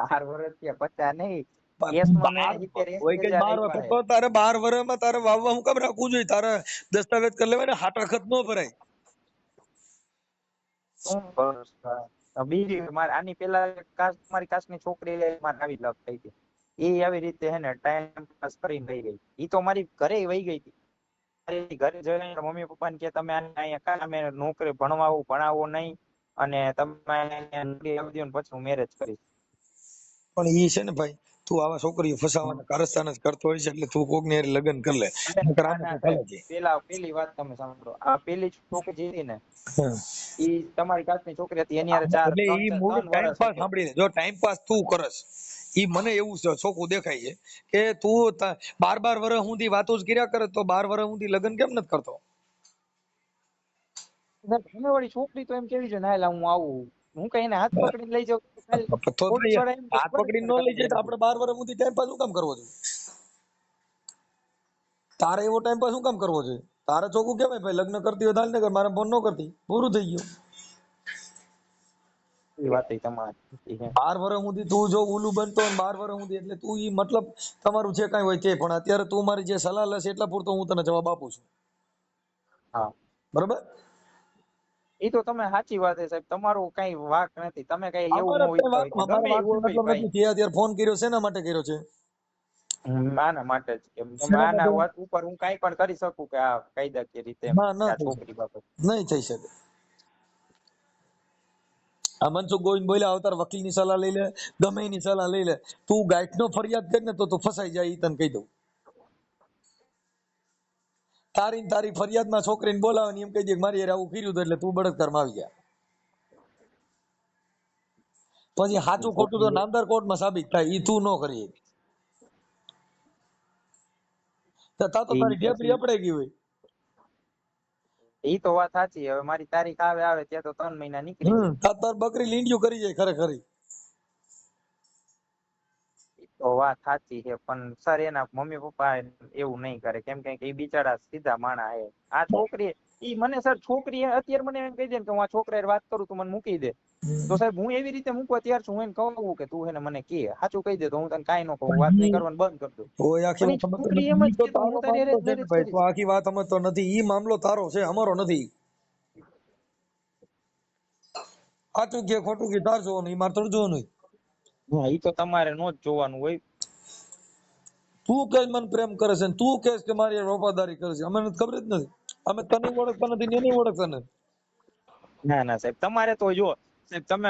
Speaker 1: 4 વર્ષ થયા, 50 નહીં. કેસમાં મેં
Speaker 2: બાર
Speaker 1: 70
Speaker 2: હોય કે
Speaker 1: 80 હજાર
Speaker 2: 12
Speaker 1: આપ્યા
Speaker 2: તો તારે 12 વર્ષમાં તારે વાવવા હું કામ રાખવું જોઈએ? તારે દસ્તાવેજ કરી લેવાય ને, હાટા ખત ન ભરાય.
Speaker 1: શું કરું સર? બીજી મારે આની પેલા કાસ્ટ મારી કાસ્ટની છોકરી મારે આવી લપ થઈ ગઈ. એ આવી રીતે હે ને ટાઈમ પાસ કરીને વહી ગઈ. ઈ તો મારી ઘરે વહી ગઈ હતી. મારી ઘરે જઈને મમ્મી પપ્પાને કે તમે આને અહીંયા કામે નોકરી ભણાવો નહીં અને તમે અહીંયા નોકરી આપી દ્યો ને પછી હું મેરેજ કરીશ.
Speaker 2: પણ ઈ છે ને ભાઈ, તું આવા છોકરીઓ ફસાવાના કારસ્તાન જ કરતો હોય છે એટલે તું કોક ને લગ્ન કરી લે.
Speaker 1: અને
Speaker 2: નકર
Speaker 1: ના
Speaker 2: આને
Speaker 1: ના
Speaker 2: તો
Speaker 1: સાહેબ,
Speaker 2: ભલે છે.
Speaker 1: પેલી વાત તમે સાંભળો. આ પેલી છોકરી જે હતી ને
Speaker 2: હા.
Speaker 1: ઈ તમારી કાસ્ટની છોકરી હતી. એની હારે
Speaker 2: એટલે ઈ મૂળ
Speaker 1: 3
Speaker 2: ટાઈમ
Speaker 1: વર્ષ
Speaker 2: પાસ
Speaker 1: હતો.
Speaker 2: સાંભળી લે. જો ટાઈમ પાસ તું કરસ, ઈ મને એવું ચોખ્ખું દેખાય છે કે તું 12 વર્ષ સુધી વાતો જ કર્યા કરે તો 12 વર્ષ સુધી લગ્ન કેમ નથી કરતો?
Speaker 1: સામે વાળી છોકરી તો એમ કેવી છે ના એલા હું આવું, હું કઈ એને હાથ પકડીને લઈ જાઉં તો કાલ
Speaker 2: તો
Speaker 1: પોલીસ વાળા એમ કે
Speaker 2: હાથ પકડીને
Speaker 1: બળાત્કાર
Speaker 2: ન લઈ
Speaker 1: કરી
Speaker 2: જાય તો
Speaker 1: એમ કે.
Speaker 2: આપણે 12 વર્ષ સુધી ટાઈમ પાસ શું કામ કરવો જોઈએ? તારે એવો ટાઈમ પાસ શું કામ કરવો જોઈએ? તારે ચોખ્ખું કેવાય ભાઈ, લગ્ન કરતી હોય તો હાલ ને કર, મારે ફોન ન કરતી, પૂરું થઈ ગયું.
Speaker 1: એ વાત તમારી છે.
Speaker 2: 12 વર્ષ સુધી તું જો ઉલું બનતો હોય 12 વર્ષ સુધી, એટલે તું ઈ મતલબ તમારું જે કાંઈ હોય તે, પણ અત્યારે તું મારી જે સલાહ લેશે એટલા પૂરતો હું તને જવાબ આપું છું.
Speaker 1: હા,
Speaker 2: બરોબર?
Speaker 1: એ તો તમે સાચી વાત છે સાહેબ. તમારો કઈ વાંક નથી. તમે કઈ એવું ન
Speaker 2: અમારા કઈ
Speaker 1: હોય
Speaker 2: વાત,
Speaker 1: કે
Speaker 2: અમારા
Speaker 1: ગમે
Speaker 2: વાતનો
Speaker 1: એવું હોય
Speaker 2: મતલબ
Speaker 1: ભાઈ.
Speaker 2: નથી. તે અત્યારે ફોન કર્યો શેના માટે કર્યો છે?
Speaker 1: આના માટે જ કે તમે
Speaker 2: શેના
Speaker 1: આના
Speaker 2: માટે?
Speaker 1: વાત ઉપર હું કઈ પણ કરી શકું કે આ કાયદાકીય રીતે એમ
Speaker 2: ના,
Speaker 1: કે
Speaker 2: ના
Speaker 1: આ
Speaker 2: થઈ શકે,
Speaker 1: છોકરી બાબત.
Speaker 2: નહીં થઈ શકે. આ મનસુખ ગોવિંદ બોલ્યા અવતાર વકીલની સલાહ લઈ લે, ગમે એની સલાહ લઈ લે. તું ગાંઠનો ફરિયાદ કરી ને તો તું ફસાઈ જાય, ઈ તને કહી દઉં. તારી ને તારી ફરિયાદમાં છોકરીને બોલાવવાની એમ કહી દે કે મારી હારે આવું કર્યું હતું એટલે તું બળાત્કારમાં આવી ગયા. પછી સાચું ખોટું તો
Speaker 1: છોકરી
Speaker 2: નામદાર કોર્ટમાં સાબિત થાય, ઈ તું ન કરી શકે. તા તો
Speaker 1: એ
Speaker 2: તારી ઢેબરી
Speaker 1: પછી
Speaker 2: અપડાઈ ગઈ હોય.
Speaker 1: એ તો વાત સાચી. હવે મારી તારીખ આવે આવે ત્યાં તો 3 મહિના નીકળી જાય.
Speaker 2: તાર બકરી લીંડિયું કરી જાય ખરેખર.
Speaker 1: એ તો વાત સાચી છે પણ સર એના મમ્મી પપ્પા એવું નહીં કરે. કેમ કે એ બિચારા સીધા માણા હે. આ છોકરી ઈ મને સર છોકરી અત્યારે મને એમ કહી દે ને કે હું આ છોકરા હારે વાત કરું તું મને મૂકી દે, તો સાહેબ હું એવી રીતે મૂકવા તૈયાર છું. હું એને કહું કે તું એને મને કે સાચું કહી દે તો હું તને કાંઈ ન કહું, વાત નહીં કરવાનું બંધ કરી દઉં.
Speaker 2: ઓય આખી
Speaker 1: પણ
Speaker 2: વાત
Speaker 1: ઈ
Speaker 2: સમજતો
Speaker 1: છોકરી એમ
Speaker 2: નથી. ઈ
Speaker 1: જ
Speaker 2: તો
Speaker 1: કે તો
Speaker 2: તારો
Speaker 1: હું તારી
Speaker 2: મામલો
Speaker 1: હારે
Speaker 2: છે ને
Speaker 1: મેરેજ
Speaker 2: ભાઈ, તું
Speaker 1: કરીશ.
Speaker 2: આખી વાત સમજતો નથી. ઈ મામલો તારો છે, અમારો નથી. સાચું કે ખોટું કે તાર જોવાનું, ઈ મારે થોડું જોવાનું.
Speaker 1: હા ઈ તો તમારે નો જ જોવાનું હોય.
Speaker 2: તું કે મને પ્રેમ કરે છે ને તું કહેશ કે મારી હારે વફાદારી કરે છે, અમને તો ખબર જ નથી. અમે તને ઓળખતા નથી ને એને ઓળખતા નથી.
Speaker 1: ના ના સાહેબ તમારે તો જો સાહેબ તમે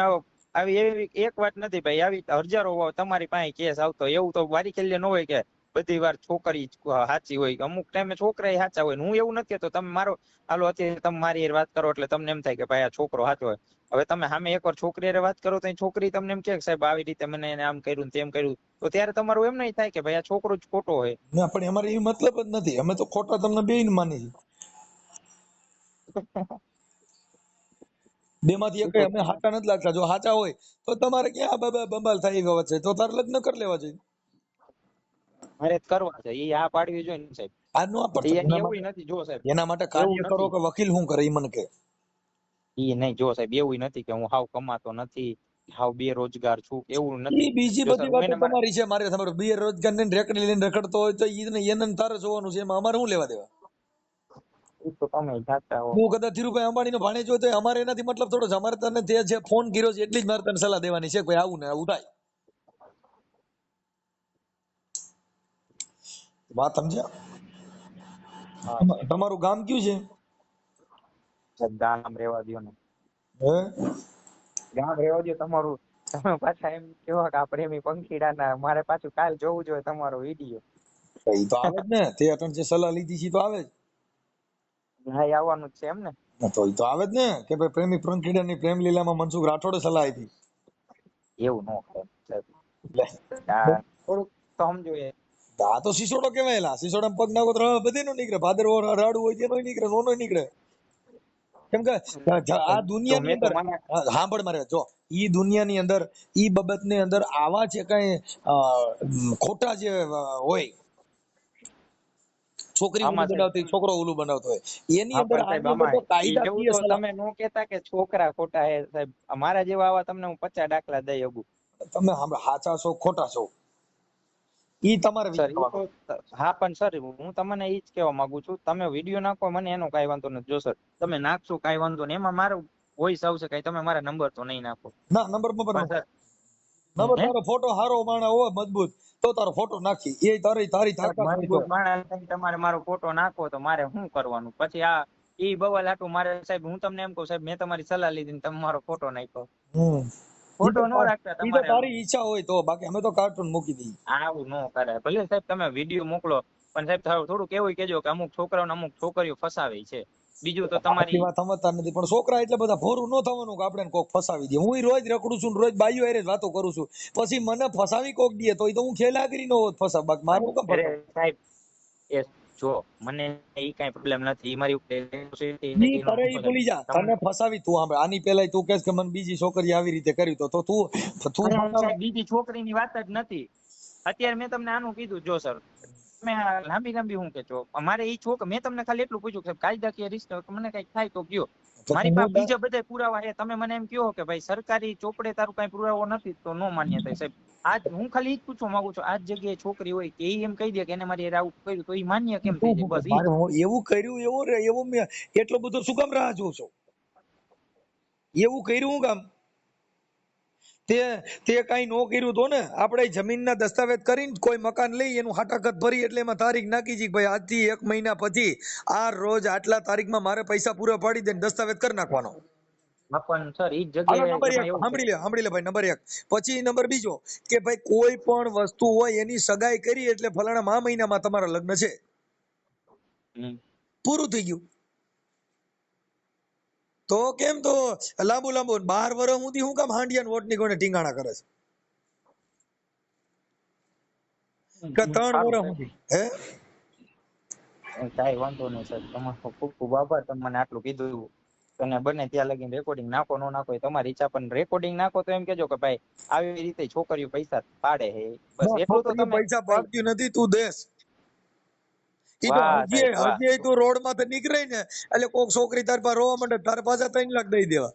Speaker 1: આવી એવી એક વાત નથી ભાઈ, આવી હજારો તમારી પાસે કેસ આવતો હોય. એવું તો વારી ખેલ્ય ન હોય કે બધી વાર છોકરી સાચી હોય, અમુક ટાઈમે છોકરા સાચા હોય. હું એવું નથી કહેતો તમે મારો હાલો અત્યારે તમે મારી હારે વાત કરો એટલે તમને એમ થાય કે ભાઈ આ છોકરો સાચો હોય. હવે તમે સામે એકવાર છોકરી હારે વાત કરો તો એ છોકરી તમને એમ કે સાહેબ આવી રીતે મને એને આમ કર્યું તેમ કર્યું, તો ત્યારે તમારું એમ નહીં થાય કે ભાઈ આ છોકરો જ ખોટો હોય.
Speaker 2: ના પણ અમારે એ મતલબ જ નથી. અમે તો ખોટા તમને બેયને માની છીએ. બે માંથી
Speaker 1: ઈ
Speaker 2: એક
Speaker 1: તો
Speaker 2: અમે હાચા નથી લાગતા. જો હાચા હોય તો તમારે ક્યાં બંબાલ થાય એવા છે, તો તારે લગ્ન કરી લેવા જોઈએ.
Speaker 1: મારે જ કરવા છે ઈ આ પાડવી જોઈએ ને સાહેબ.
Speaker 2: આ નો પડતો.
Speaker 1: એની એવું નથી જો સાહેબ,
Speaker 2: એના માટે
Speaker 1: એવું
Speaker 2: કાર્ય કરો
Speaker 1: નથી.
Speaker 2: કે વકીલ શું કરે એ મને કહે.
Speaker 1: ઈ નહીં જો સાહેબ, એવું નથી કે હું હાવ કમાતો નથી, હાવ બેરોજગાર છું, એવું
Speaker 2: એ
Speaker 1: નથી.
Speaker 2: બીજી
Speaker 1: જો સર
Speaker 2: બધી
Speaker 1: હું
Speaker 2: વાતો
Speaker 1: એને મારા
Speaker 2: તમારી છે. મારે તમારો બેરોજગાર ને રેકડી લઈને રખડતો હોય તો એને તારે જોવાનું છે. એમાં અમારે શું લેવા દેવા.
Speaker 1: ઈ તો તમે જાતા હો.
Speaker 2: હું કદાચ ધીરુભાઈ અંબાણીનો ભાણેજ હોય તો અમારે એનાથી મતલબ થોડો છે. અમારે તને તે જે ફોન કર્યો છે એટલી જ મારે તને સલાહ દેવાની છે કે ભાઈ આવું ને આવું થાય. વાત સમજ્યા?
Speaker 1: હા
Speaker 2: તમારું ગામ કયું છે?
Speaker 1: સાહેબ ગામ રેવા દ્યો ને,
Speaker 2: હે?
Speaker 1: ગામ રેવા દ્યો તમારું. તમે પાછા એમ કહો કે આ પ્રેમી પંખીડાના મારે પાછું કાલ જોવું જોઈએ તમારો વિડીયો.
Speaker 2: એ તો આવે જ ને. તે અટણ જે સલાહ લીધી છે તો આવે જ.
Speaker 1: હા ઈ આવવાનું જ છે એમ ને.
Speaker 2: તો એ તો આવે જ ને કે ભાઈ પ્રેમી પ્રંકીડાની પ્રેમ લીલામાં મનસુખ રાઠોડે સલાહ આપી.
Speaker 1: એવું ન થાય સાહેબ.
Speaker 2: લે
Speaker 1: આ થોડુંક તો સમજો એ.
Speaker 2: આ તો સિસોડો કેવાયેલા. સિસોડામાં પગ નાખો તો બધે નો નીકળે. ભાદરવો રાડું હોય તેનો નીકળે, નોનો નીકળે. કેમ કે આ
Speaker 1: તો
Speaker 2: દુનિયાની
Speaker 1: મેં તો
Speaker 2: અંદર
Speaker 1: મારા
Speaker 2: સાંભળ મારે, જો ઈ દુનિયાની અંદર ઈ બાબતની અંદર આવા જે કઈ અ, ખોટા જે હોય, છોકરી ઓલું
Speaker 1: આમાં સાહેબ,
Speaker 2: બનાવતી છોકરો ઓલું બનાવતો હોય, એની
Speaker 1: હા
Speaker 2: અંદર
Speaker 1: પણ સાહેબ
Speaker 2: આની અંદર
Speaker 1: આમાં
Speaker 2: તો
Speaker 1: ઈ એવું
Speaker 2: કાયદાકીય
Speaker 1: તો
Speaker 2: સલાહ.
Speaker 1: તમે નો કહેતા કે છોકરા ખોટા હે સાહેબ. મારા જેવા આવા તમને હું 50 દાખલા દઈ શકું.
Speaker 2: તમે સાંભળો, સાચા છો ખોટા છો ઈ તમારે
Speaker 1: સર ઈ તો
Speaker 2: વિચારવાનું.
Speaker 1: હા પણ સર હું તમને ઈ જ કહેવા માંગુ છું, તમે વિડીયો નાખો મને એનો કાંઈ વાંધો નથી. જો સર તમે નાખશો કાંઈ વાંધો નહીં, એમાં મારો વોઇસ આવશે કાંઈ, તમે મારા નંબર તો નહીં નાખો.
Speaker 2: ના નંબર નંબર
Speaker 1: પણ સર
Speaker 2: નંબર
Speaker 1: હે
Speaker 2: તારો ફોટો હારો માણા હોય મજબૂત તો તારો ફોટો નાખી એ તારી તારી
Speaker 1: સર
Speaker 2: તાકાત હોય તો.
Speaker 1: મજબૂત માણસ થઈને તમારે મારો ફોટો નાખવો તો મારે શું કરવાનું પછી? આ ઈ બવાલ હાટું મારે સાહેબ, હું તમને એમ કહું સાહેબ, મેં તમારી સલાહ લીધી ને તમે મારો ફોટો નાખ્યો.
Speaker 2: હમ
Speaker 1: ફોટો નો રાખતા
Speaker 2: ઈ તો
Speaker 1: તમારે.
Speaker 2: તારી ઈચ્છા હોય તો, બાકી અમે તો કાર્ટૂન મૂકી દઈએ.
Speaker 1: આવું ન કરાય. ભલે સાહેબ તમે વિડીયો મોકલો, પણ સાહેબ થોડુંક એવું કેજો કે અમુક છોકરાઓને અમુક છોકરીઓ ફસાવે છે. બીજું તો
Speaker 2: આખી
Speaker 1: તમારી
Speaker 2: વાત સમજતા નથી. પણ છોકરા એટલે બધા ભોરું ન થવાનું કે આપણે કોક ફસાવી દે. હું રોજ રખડું છું ને રોજ બાઈઓ હારે જ વાતો કરું છું, પછી મને ફસાવી કોક દે તો ઈ તો હું ખેલાગરી નો હોત ફસાવ, બાકી મારું કેમ
Speaker 1: અરે
Speaker 2: ફસાવ.
Speaker 1: સાહેબ એ જો મને ઈ કઈ પ્રોબ્લેમ નથી. ઈ મારી ઉપર
Speaker 2: ઈ કરે ઈ ભૂલી જા. તને ફસાવી તું સાંભળ, આની પહેલા તું કહેશ કે મને બીજી છોકરી આવી રીતે કરી તો તું ફસાવા.
Speaker 1: સાહેબ બીજી છોકરીની વાત જ નથી. અત્યારે મેં તમને આનું કીધું. જો સર તમે આ લાંબી લાંબી હું કે છો, અમારે ઈ મેં તમને ખાલી એટલું પૂછ્યું કે કાયદાકીય રિશ્તો મને કઈક થાય તો કયો.
Speaker 2: તો
Speaker 1: મારી
Speaker 2: હું
Speaker 1: પાસે બીજા બધા પુરાવા છે. તમે મને એમ કહો કે ભાઈ સરકારી ચોપડે તારું કઈ પુરાવો નથી તો નો માન્ય થાય સાહેબ. આજ હું ખાલી ઈ જ પૂછવા માંગુ છું, આજ જગ્યાએ છોકરી હોય કે ઈ એમ કહી દે કે એને મારી હારે આવું કર્યું તો ઈ માન્ય કેમ થઈ જાય? બસ ઈ
Speaker 2: મારે
Speaker 1: જ.
Speaker 2: હું એવું કર્યું એવું મેં એટલો બધો શું કામ રાહ જોઉં છું? એવું કર્યું હું કામ? તે તે કઈ નો કર્યું તો ને આપણે જમીનના દસ્તાવેજ કરીને કોઈ મકાન લઈ એનું હાટાકત ભરી એટલે એમાં તારીખ નાખી છે કે ભાઈ આજથી 1 મહિના પછી આ રોજ આટલા તારીખમાં મારે પૈસા પૂરા પાડી દે દસ્તાવેજ કરી નાખવાનો.
Speaker 1: હા પણ સર ઈ જ
Speaker 2: હાલો
Speaker 1: જગ્યાએ
Speaker 2: નંબર
Speaker 1: એમાં
Speaker 2: એક
Speaker 1: એવું છે.
Speaker 2: સાંભળી લે ભાઈ, નંબર એક. પછી નંબર બીજો કે ભાઈ કોઈ પણ વસ્તુ હોય એની સગાઈ કરી એટલે ફલાણા મહિનામાં તમારા લગ્ન છે,
Speaker 1: હમ.
Speaker 2: પૂરું થઈ ગયું. તો કેમ તો લાંબુ લાંબુ 12 વર્ષ સુધી હું કામ હાંડિયા વોટની કોને ટીંગાણા કરે છે કે 3
Speaker 1: સારું
Speaker 2: વર્ષ
Speaker 1: સાહેબ,
Speaker 2: સુધી? હે
Speaker 1: કાંઈ વાંધો નહીં સાહેબ. તમારો ખૂબ ખૂબ આભાર, તમે મને આટલું કીધું. અને બને ત્યાં લગીને રેકોર્ડિંગ નાખો ન નાખો એ તમારી ઈચ્છા, પણ રેકોર્ડિંગ નાખો તો એમ કેજો કે ભાઈ આવી રીતે છોકરીઓ પૈસા પાડે છે. બસ
Speaker 2: ના
Speaker 1: એટલું તો
Speaker 2: છોકરીઓ
Speaker 1: તમે
Speaker 2: પૈસા
Speaker 1: ભાઈ.
Speaker 2: પાડતી નથી, તું દેશ. ઈ તો
Speaker 1: વાહ સાહેબ વાહ.
Speaker 2: હજી તું રોડ માંથી નીકળે ને એટલે કોક છોકરી તાર પાસે રોવા માંડે, તારે પાછા 3 લાખ દઈ દેવા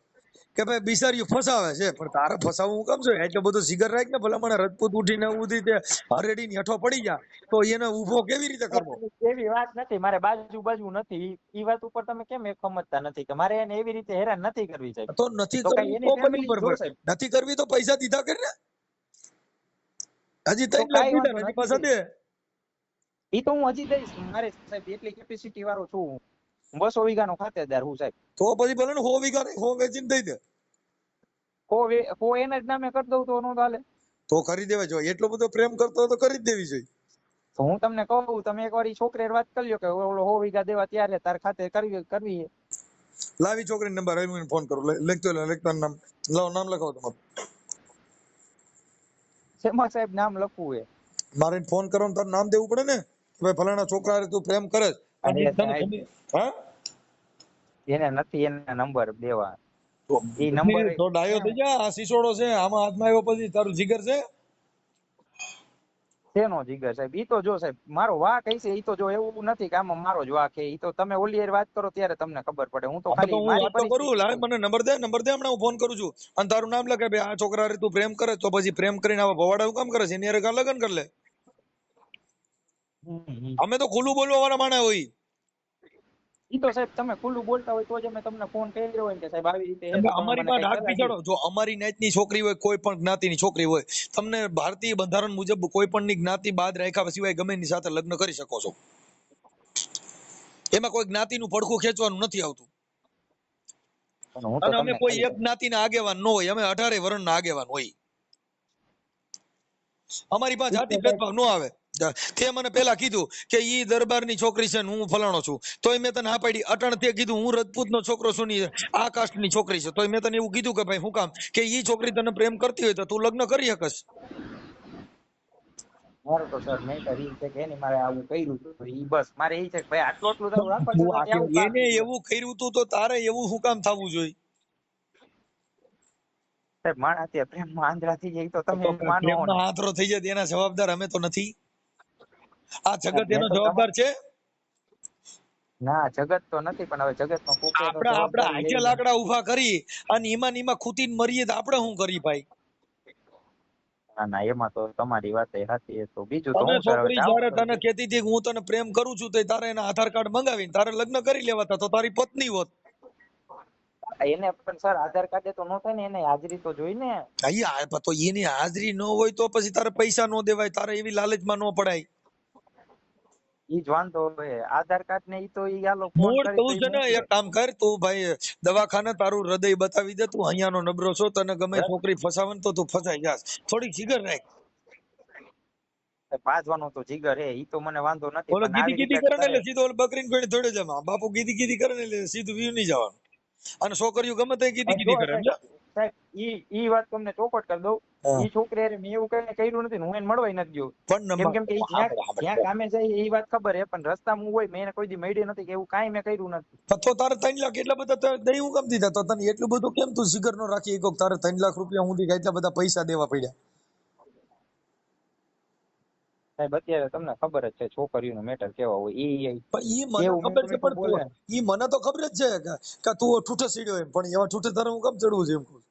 Speaker 2: કે ભાઈ બિચારીઓ ફસાવે છે. પણ તારે ફસાવવું હું કામ છે? એટલે બધું જીગર રાખ ને. ભલા મને રજપૂત ઉઠીને ઉધી તે હરેડી ની હેઠો પડી જા તો એને ઊભો કેવી રીતે કરવો?
Speaker 1: એવી વાત નથી, મારે બાજુ નથી. ઈ વાત ઉપર તમે કેમ એક સમજતા નથી કે મારે એને એવી રીતે હેરાન નથી કરવી સાહેબ.
Speaker 2: તો નથી
Speaker 1: તો કઈ
Speaker 2: કરવી તો
Speaker 1: એની ફેમિલી જો
Speaker 2: બરોબર,
Speaker 1: સાહેબ,
Speaker 2: નથી કરવી તો પૈસા દીધા કર ને. હજી
Speaker 1: તો
Speaker 2: 3 લાખ
Speaker 1: કાંઈ
Speaker 2: દીધા
Speaker 1: વાંધો
Speaker 2: ને હજી
Speaker 1: નથી
Speaker 2: પાછા દે.
Speaker 1: ઈ તો હું હજી દઈશ. મારે સાહેબ એટલી કેપેસિટી વાળો છું હું. 200 વીઘાનો ખાતેદાર હું સાહેબ.
Speaker 2: તો પછી ભલે ને 100 વીઘા નહીં, 100 વેચીને દઈ દે
Speaker 1: કો એના જ નામે કરી દઉં તો નો ચાલે?
Speaker 2: તો કરી દેવા જોઈએ. એટલો બધો પ્રેમ કરતો હોય તો કરી જ દેવી જોઈએ.
Speaker 1: તો હું તમને કહું, તમે એકવાર ઈ છોકરી વાત કરી લ્યો કે ઓલો 100 વીઘા દેવા ત્યારે તાર ખાતે કરવી છે.
Speaker 2: લાવી છોકરી નંબર આવી ફોન કરું. લખતો નામ લાવો, નામ લખાવો તમારું.
Speaker 1: શેમાં સાહેબ નામ લખવું છે?
Speaker 2: મારે ફોન કરવાનો તારું નામ દેવું પડે ને કે ભાઈ ફલાણા છોકરા હારે તું પ્રેમ કરે અને
Speaker 1: અરે
Speaker 2: ઈ તને
Speaker 1: સાહેબ,
Speaker 2: હા
Speaker 1: એને નથી એના નંબર દેવા.
Speaker 2: તો
Speaker 1: ઈ નંબર
Speaker 2: તો ડાયો થઈ જા. આ સિસોડો છે, આમાં હાથમાં આવ્યો પછી તારું જીગર છે.
Speaker 1: શેનો જીગર સાહેબ? ઈ તો જો સાહેબ મારો વાક હશે. ઈ તો જો એવું નથી કે આમાં મારો જ વાક છે. ઈ તો તમે ઓલી હારે વાત કરો ત્યારે તમને ખબર પડે. હું તો
Speaker 2: આમાં તો
Speaker 1: ખાલી
Speaker 2: હું
Speaker 1: મારી
Speaker 2: વાત તો કરું.
Speaker 1: પરિસ્થિતિ
Speaker 2: લાવ
Speaker 1: કહું.
Speaker 2: મને નંબર દે, હમણાં હું ફોન કરું છું. અને તારું નામ લખે ભાઈ આ છોકરા હારે તું પ્રેમ કરે તો પછી પ્રેમ કરીને આવા ભવાડા હું કામ કરે છે? એની હારે કા લગન કર લે.
Speaker 1: હમ.
Speaker 2: અમે તો ખુલ્લું બોલવા વાળા માણસ હોય.
Speaker 1: ઈ તો સાહેબ તમે ખુલ્લું બોલતા હોય તો જ અમે તમને ફોન કર્યો હોય ને કે સાહેબ આવી રીતે હે
Speaker 2: કેમ કે
Speaker 1: તો તમે
Speaker 2: અમારી
Speaker 1: મને
Speaker 2: પાસે
Speaker 1: કઈ
Speaker 2: ડાક
Speaker 1: સલાહ
Speaker 2: પીછાડો.
Speaker 1: દો.
Speaker 2: જો અમારી જ્ઞાતિની છોકરી હોય, કોઈ પણ જ્ઞાતિની છોકરી હોય, તમને ભારતીય બંધારણ મુજબ કોઈ પણ ની જ્ઞાતિ બાદ રાખ્યા સિવાય ગમે એની સાથે લગ્ન કરી શકો છો. એમાં કોઈ જ્ઞાતિનું પડખું ખેંચવાનું નથી આવતું.
Speaker 1: પણ હું તો
Speaker 2: અને અમે
Speaker 1: તમને
Speaker 2: કોઈ
Speaker 1: ખાલી
Speaker 2: એક જ્ઞાતિના આગેવાન ન હોય, અમે 18 વર્ણના આગેવાન હોય. અમારી પાસે
Speaker 1: ઈ તો
Speaker 2: જાતિ
Speaker 1: સાહેબ,
Speaker 2: ભેદભાવ ન આવે. તે મને પેલા કીધું કે ઈ દરબારની છોકરી છે ને હું ફલાણો છું, તોય મેં તને હા પાડી. અટણ તે કીધું હું રજપૂતનો છોકરો છું ને આ કાસ્ટની છોકરી છે, તોય મેં તને એવું કીધું કે ભાઈ હું કામ કે ઈ છોકરી તને પ્રેમ કરતી હોય તો તું લગ્ન કરી શકસ.
Speaker 1: મારો તો સર મેટર ઈ છે કે એની મારે આવું કર્યું હતું. ઈ બસ મારે ઈ છે કે ભાઈ આટલું આટલું તારું રાખવા
Speaker 2: તું
Speaker 1: છતાં તે આવું કામ
Speaker 2: એને
Speaker 1: કીધું.
Speaker 2: એવું કર્યું તું તો તારે એવું શું કામ થવું જોઈએ?
Speaker 1: સાહેબ માણસ અત્યારે પ્રેમમાં આંધળા થઈ જાય ઈ તો તમે
Speaker 2: તો
Speaker 1: માનો ને.
Speaker 2: પ્રેમમાં આંતરો થઈ જાય એના જવાબદાર અમે તો નથી. આ
Speaker 1: સાહેબ
Speaker 2: જગત
Speaker 1: મેં
Speaker 2: એનો
Speaker 1: તો
Speaker 2: જવાબદાર છે.
Speaker 1: ના જગત તો નથી પણ હવે જગત નો કોકે તો
Speaker 2: આપડા
Speaker 1: જવાબદારી
Speaker 2: હાથે
Speaker 1: લેવી ને.
Speaker 2: લાકડા ઉભા કરી અને ઈમાં ને ઈમાં ખૂટીને મરીએ તો આપણે શું કરીએ ભાઈ?
Speaker 1: ના ના એમાં તો તમારી વાત એ સાચી છે. તો બીજું તો
Speaker 2: તને
Speaker 1: હું સર હવે
Speaker 2: છોકરી
Speaker 1: જાઉં
Speaker 2: જયારે
Speaker 1: તો
Speaker 2: તને કહેતી હતી કે હું તને પ્રેમ કરું છું, તો તારે એના આધાર કાર્ડ મંગાવીને તારે લગ્ન કરી લેવાતા તો તારી પત્ની હોત.
Speaker 1: એને પણ સર આધાર કાર્ડ તો નો થાય ને, એને હાજરી તો જોઈ ને.
Speaker 2: તો એની હાજરી ન હોય તો પછી તારે પૈસા ન દેવાય, તારે એવી લાલચમાં ન પડાય.
Speaker 1: ઈ જ વાંધો હવે આધાર કાર્ડ ને ઈ તો ઈ આલો ફોન
Speaker 2: મૂળ
Speaker 1: કરી તો
Speaker 2: તું
Speaker 1: ઈ
Speaker 2: છે ને
Speaker 1: મોકલે.
Speaker 2: એક કામ કર, તું ભાઈ દવાખાને તારું હૃદય બતાવી દે. તું અહીંયાનો નબળો છો, તને ગમે છોકરી ફસાવે ને તો તું ફસાઈ જાસ. થોડીક જીગર રાખ.
Speaker 1: પાજવાનો તો જીગર હે ઈ તો મને વાંધો નથી
Speaker 2: ઓલો
Speaker 1: પણ
Speaker 2: ગીધી
Speaker 1: આવી રીતે
Speaker 2: ગીધી કરે ને
Speaker 1: કરે.
Speaker 2: એટલે સીધો ઓલો બકરીને કોઈને થોડે જમા. બાપુ ગીધી ગીધી કરે ને એટલે સીધું વ્યુ નહીં જવાનું. અને છોકરીઓ ગમે તે ગીધી
Speaker 1: જો
Speaker 2: ગીધી કરે
Speaker 1: સાહેબ,
Speaker 2: સમજ્યા?
Speaker 1: સાહેબ ઈ વાત તમને ચોખવટ કરી દઉં.
Speaker 2: હા.
Speaker 1: ઈ છોકરી હારે મેં એવું કઈ કર્યું નથી ને હું એને મળવાય નથી ગયો.
Speaker 2: પણ
Speaker 1: કેમ કે ઈ જ્યાં જ્યાં
Speaker 2: સાંભળ.
Speaker 1: કામે જાય એ વાત ખબર હે પણ રસ્તામાં હું હોય મેં એને કોઈ દી મળી નથી કે એવું કાંઈ મેં કર્યું નથી.
Speaker 2: તો તારે 3 લાખ એટલા બધા દઈ હું કેમ દીધા? તો તને એટલું બધું કેમ તું જીગર નો રાખી એક તારે 3 લાખ રૂપિયા હું દીધા એટલા બધા પૈસા દેવા પડ્યા?
Speaker 1: સાહેબ અત્યારે તમને ખબર જ છે છોકરીઓનો મેટર કેવા હોય. ઈ
Speaker 2: પણ ઈ મને
Speaker 1: કેવું
Speaker 2: ખબર
Speaker 1: મીઠું
Speaker 2: છે,
Speaker 1: મીઠું
Speaker 2: પણ
Speaker 1: બોલે ને.
Speaker 2: ઈ મને તો ખબર જ છે કે તું ઠૂઠે સીડ્યો એમ, પણ એવા ઠૂઠે તારે હું કેમ ચડવું છે એમ કહું છું.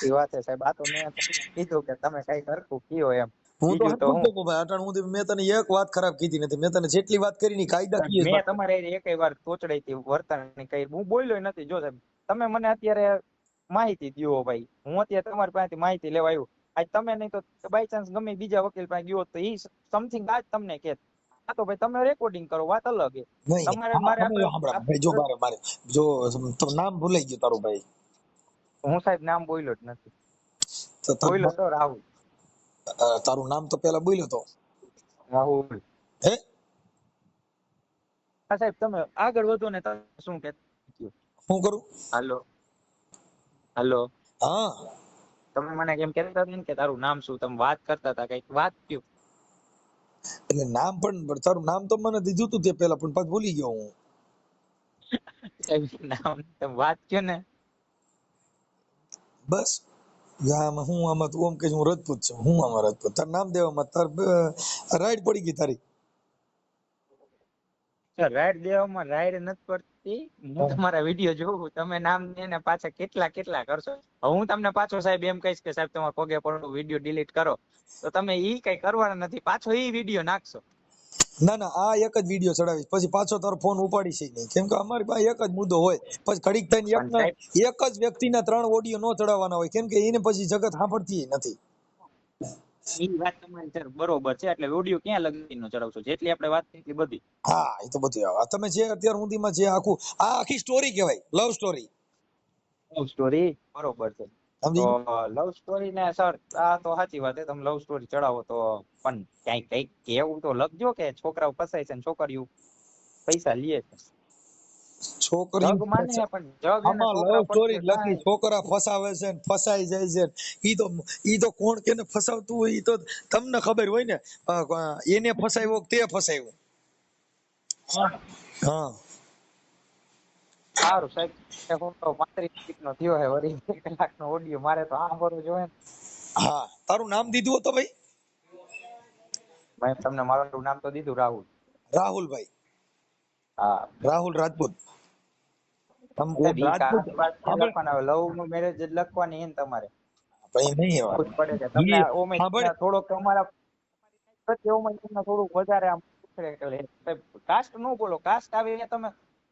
Speaker 1: એ વાત છે સાહેબ. આ તો મેં તમને કીધું કે તમે કઈ સરખું કયો એમ.
Speaker 2: હું તો
Speaker 1: બીજું તો
Speaker 2: હરખું જ
Speaker 1: હું
Speaker 2: કહું ભાઈ. અટાણ હું મેં તને એક વાત ખરાબ કીધી નથી. મેં તને જેટલી વાત કરી ની કાયદાકીય જ
Speaker 1: મેં
Speaker 2: વાત કરી.
Speaker 1: તમારે એકેય વાર તોચડાઈથી વર્તન નહીં કરી. હું બોલ્યો નથી. જો સાહેબ તમે મને અત્યારે માહિતી દ્યો ભાઈ. હું અત્યારે તમારી પાસેથી માહિતી લેવા આવ્યો. આજ તમે નહીં તો બાય ચાન્સ ગમે બીજા વકીલ પાસે ગયો તો ઈ સમથિંગ આજ તમને કે આ તો ભાઈ તમે રેકોર્ડિંગ કરો વાત અલગ છે.
Speaker 2: નહીં
Speaker 1: તમારે
Speaker 2: હા
Speaker 1: મારે
Speaker 2: અમે
Speaker 1: આપણે
Speaker 2: સાંભળા ભાઈ, જો મારે જો તો નામ ભૂલાઈ ગયું તારું ભાઈ.
Speaker 1: હું સાહેબ નામ બોલ્યો જ નથી.
Speaker 2: તો
Speaker 1: બોલ્યો તો રાહુલ.
Speaker 2: તારું નામ તો પેલા બોલ્યો તો
Speaker 1: રાહુલ.
Speaker 2: હે.
Speaker 1: હા સાહેબ તમે આગળ વધો ને તમે શું કે.
Speaker 2: શું કરું?
Speaker 1: હાલો હાલો.
Speaker 2: હા
Speaker 1: તમે મને કેમ કહેતા હતા ને કે તારું નામ શું? તમે વાત કરતા હતા કઈક વાત કયો.
Speaker 2: એટલે નામ પણ તારું નામ તો મને દીધું તું તે પેલા, પણ પાછું ભૂલી ગયો હું.
Speaker 1: સાહેબ નામ તમે વાત કયો ને.
Speaker 2: બસ આમાં હું આમાં તું આમ કે હું રજપૂત છું. હું આમાં રજપૂત તારું નામ દેવામાં તાર રાઈડ પડી ગઈ તારી.
Speaker 1: સર રાઈડ દેવામાં રાઈડ નથી પડતી. હું તમારા વિડીયો જોઉં, તમે નામ ને પાછા કેટલા કેટલા કરશો. હવે હું તમને પાછો સાહેબ એમ કહીશ કે સાહેબ તમારે પગે પડો વિડીયો ડિલીટ કરો, તો તમે ઈ કઈ કરવાના નથી, પાછો ઈ વિડીયો નાખશો.
Speaker 2: ના ના, આ એક જ વિડીયો ચડાવીશ, પછી પાછો તારો ફોન ઉપાડીશ ય નહીં, કેમ કે અમારી પાસે એક જ મુદ્દો હોય. પછી ઘડીક થઈને
Speaker 1: પણ સાહેબ
Speaker 2: એક જ વ્યક્તિના 3 ઓડિયો નો ચડાવવાના હોય, કેમ કે એને પછી જગત સાંભળતી ય નથી.
Speaker 1: ઈ વાત તમારી સર બરોબર છે, એટલે વિડીયો ક્યાં લગીનો ચડાવશો, જેટલી આપણે વાત કરી એટલી બધી.
Speaker 2: હા, એ તો બધું આવે. તમે જે અત્યાર સુધીમાં જે આ આખી સ્ટોરી કહેવાય, લવ સ્ટોરી.
Speaker 1: લવ સ્ટોરી બરોબર છે. તો
Speaker 2: સમજી
Speaker 1: લવ સ્ટોરી ને સર આ તો સાચી વાત છે, તમે લવ સ્ટોરી ચડાવો તો પણ ક્યાંક કઈક એવું તો લખજો કે છોકરાઓ ફસાય છે ને છોકરીઓ પૈસા લે છે.
Speaker 2: છોકરી
Speaker 1: જગ માને પણ જગ એને
Speaker 2: આમાં લવ
Speaker 1: છોકરા
Speaker 2: સ્ટોરી
Speaker 1: પ્રત્યે
Speaker 2: લખી,
Speaker 1: કાંઈ
Speaker 2: છોકરા ફસાવે છે ને ફસાઈ જાય છે. ઈ તો કોણ કેને ફસાવતું હોય ઈ તો તમને ખબર હોય ને. એને ફસાવ્યો તે ફસાવ્યો. હા,
Speaker 1: સારું સાહેબ, હું તો 35 નો થયો હે, વળી 1 કલાકનો ઓડિયો મારે તો સાંભળવો જોઈએ ને.
Speaker 2: હા, તારું નામ દીધું હતું ભાઈ?
Speaker 1: મેં તમને મારું નામ તો દીધું, રાહુલ.
Speaker 2: રાહુલભાઈ,
Speaker 1: હા
Speaker 2: રાહુલ રાજપૂત.
Speaker 1: સાહેબ, ઈ
Speaker 2: રાજપૂત
Speaker 1: કામ વાત ક્યાં
Speaker 2: સાંભળ,
Speaker 1: લખવાના, લવ નું મેરેજ જ લખવાની હે ને તમારે.
Speaker 2: ભાઈ નહીં વાત.
Speaker 1: ખુદ પડે છે તમને, ઓમે
Speaker 2: સાંભળ,
Speaker 1: થોડોક તમારા પ્રત્યે ઓમે તમને થોડુંક વધારે આમ સાહેબ, કાસ્ટ નો બોલો, કાસ્ટ આવે એટલે તમે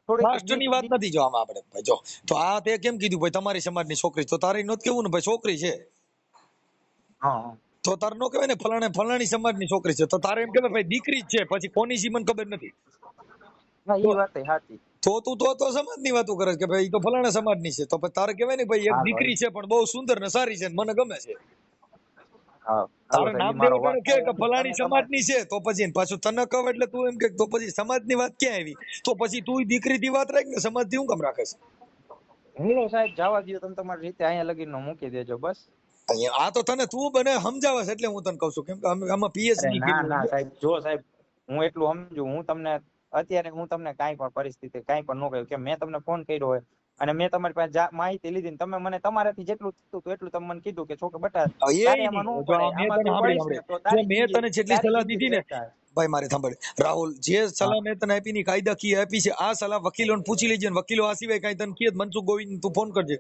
Speaker 1: થોડીક
Speaker 2: કાસ્ટની વાત નથી. જો આમાં આપણે ભાઈ જો, તો આ તે કેમ કીધું ભાઈ તમારી સમાજની છોકરી, તો તારે નહોતું કેવું ને ભાઈ છોકરી છે,
Speaker 1: હા
Speaker 2: તો તારે નો કહેવાય ને ફલાણી સમાજની છોકરી છે, તો તારે એમ કહેવાય ભાઈ દીકરી જ છે, પછી કોની છે મને ખબર નથી.
Speaker 1: હા,
Speaker 2: તો
Speaker 1: ઈ વાત સાચી.
Speaker 2: તું તો સમાજની વાતો કરે છે કે ભાઈ ઈ તો ફલાણા સમાજની છે, તો પછી તારે કહેવાય ને ભાઈ એક
Speaker 1: હાલો
Speaker 2: દીકરી છે પણ બહુ સુંદર ને સારી છે ને મને ગમે છે.
Speaker 1: હા હાલો
Speaker 2: તારે
Speaker 1: સાહેબ,
Speaker 2: નામ
Speaker 1: ઈ મારો
Speaker 2: દેવા
Speaker 1: વાક
Speaker 2: ટાણે કે
Speaker 1: થાય.
Speaker 2: ફલાણી
Speaker 1: તમે તમારે
Speaker 2: સમાજની છે, તો પછી પાછું તને કહે એટલે તું એમ કે તો પછી સમાજની વાત ક્યાં આવી? તો પછી તું દીકરીથી વાત રાખ ને, સમાજથી હું કામ રાખે છે?
Speaker 1: હું સાહેબ જવા દો, તમે તમારી રીતે અહીંયા લગીને મૂકી દેજો બસ.
Speaker 2: આ તો તને તું બને સમજાવે છે એટલે હું તને કહું છું, કેમ કે આમાં
Speaker 1: અરે
Speaker 2: પીએચડી
Speaker 1: ના ના સાહેબ, જો સાહેબ હું એટલું સમજુ, હું તમને અત્યારે હું તમને કાંઈ પણ પરિસ્થિતિ કાંઈ પણ ન કહ્યું કે મેં તમને ફોન કર્યો હોય અને મેં તમારી પાસે માહિતી લીધી ને તમે મને તમારાથી જેટલું થતું હતું એટલું તમે મને કીધું કે છોકરા બટા
Speaker 2: એ
Speaker 1: તારે
Speaker 2: નહીં.
Speaker 1: એમાં ન
Speaker 2: જો
Speaker 1: પડાય,
Speaker 2: મેં
Speaker 1: આમાં
Speaker 2: તને
Speaker 1: તું
Speaker 2: સાંભળી
Speaker 1: પડીશ ને
Speaker 2: સાંભળી
Speaker 1: તો
Speaker 2: જો મેં તને જેટલી
Speaker 1: તારી
Speaker 2: સલાહ
Speaker 1: જિંદગી
Speaker 2: દીધી ને,
Speaker 1: વેચાય.
Speaker 2: ભાઈ મારી સાંભળ રાહુલ, જે
Speaker 1: હા
Speaker 2: સલાહ મેં તને આપી ની કાયદાકીય આપી છે, આ સલાહ વકીલોને પૂછી લેજે ને વકીલો આ સિવાય કાંઈ તને કહે તો મનસુખ ગોવિંદ તું ફોન કરજે.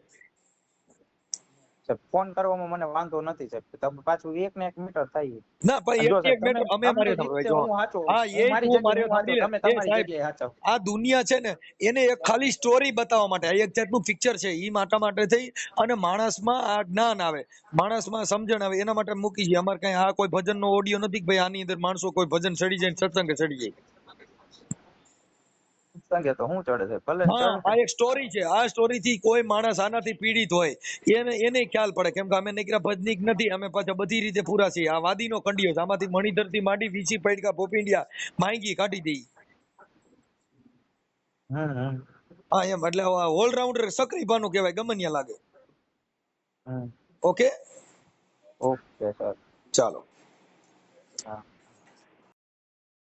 Speaker 1: સાહેબ, ફોન કરવામાં મને વાંધો નથી સાહેબ, તમે પાછું 1 ને 1 મીટર થાય.
Speaker 2: ના ભાઈ
Speaker 1: અને જો
Speaker 2: એક
Speaker 1: સાહેબ
Speaker 2: એક
Speaker 1: તમે
Speaker 2: મિનિટ અમે મારે
Speaker 1: તમને
Speaker 2: સાંભળ
Speaker 1: રીતે
Speaker 2: જો,
Speaker 1: હું સાચો,
Speaker 2: હા
Speaker 1: હું
Speaker 2: એ
Speaker 1: મારી
Speaker 2: તું
Speaker 1: જગ્યાએ
Speaker 2: મારે
Speaker 1: હું સાચો,
Speaker 2: સાંભળી લે.
Speaker 1: તમે
Speaker 2: એ
Speaker 1: તમારી
Speaker 2: સાહેબ,
Speaker 1: જગ્યાએ સાચો.
Speaker 2: આ દુનિયા છે ને એને એક ખાલી સ્ટોરી બતાવવા માટે, આ એક જાતનું પિક્ચર છે, ઈ માટે થઈ અને માણસમાં આ જ્ઞાન આવે, માણસમાં સમજણ આવે, એના માટે મૂકી છે. અમારે કઈ આ કોઈ ભજનનો ઓડિયો નથી કે ભાઈ આની અંદર માણસો કોઈ ભજન ચડી જાય ને સત્સંગે ચડી જાય.
Speaker 1: સંગે તો હું ચડે છે, ભલે
Speaker 2: હા,
Speaker 1: ચડશે.
Speaker 2: આ એક સ્ટોરી છે. આ સ્ટોરી થી કોઈ માણસ આનાથી પીડિત હોય એને ખ્યાલ પડે, કેમ કે અમે નીકળ્યા ભજનીક નથી, અમે પાછા બધી રીતે પૂરા છીએ. આ વાદીનો કંડિયો છે, આમાંથી મણિધર થી માંડી વીસી પૈડકા ભોપિંડિયા માંગી કાઢી દઈ.
Speaker 1: હમ
Speaker 2: હા એમ, એટલે ઓલરાઉન્ડર સક્રિયપાનું કહેવાય, ગમનિયા લાગે.
Speaker 1: હમ
Speaker 2: ઓકે,
Speaker 1: ઓકે સર.
Speaker 2: ચાલો.
Speaker 1: હા.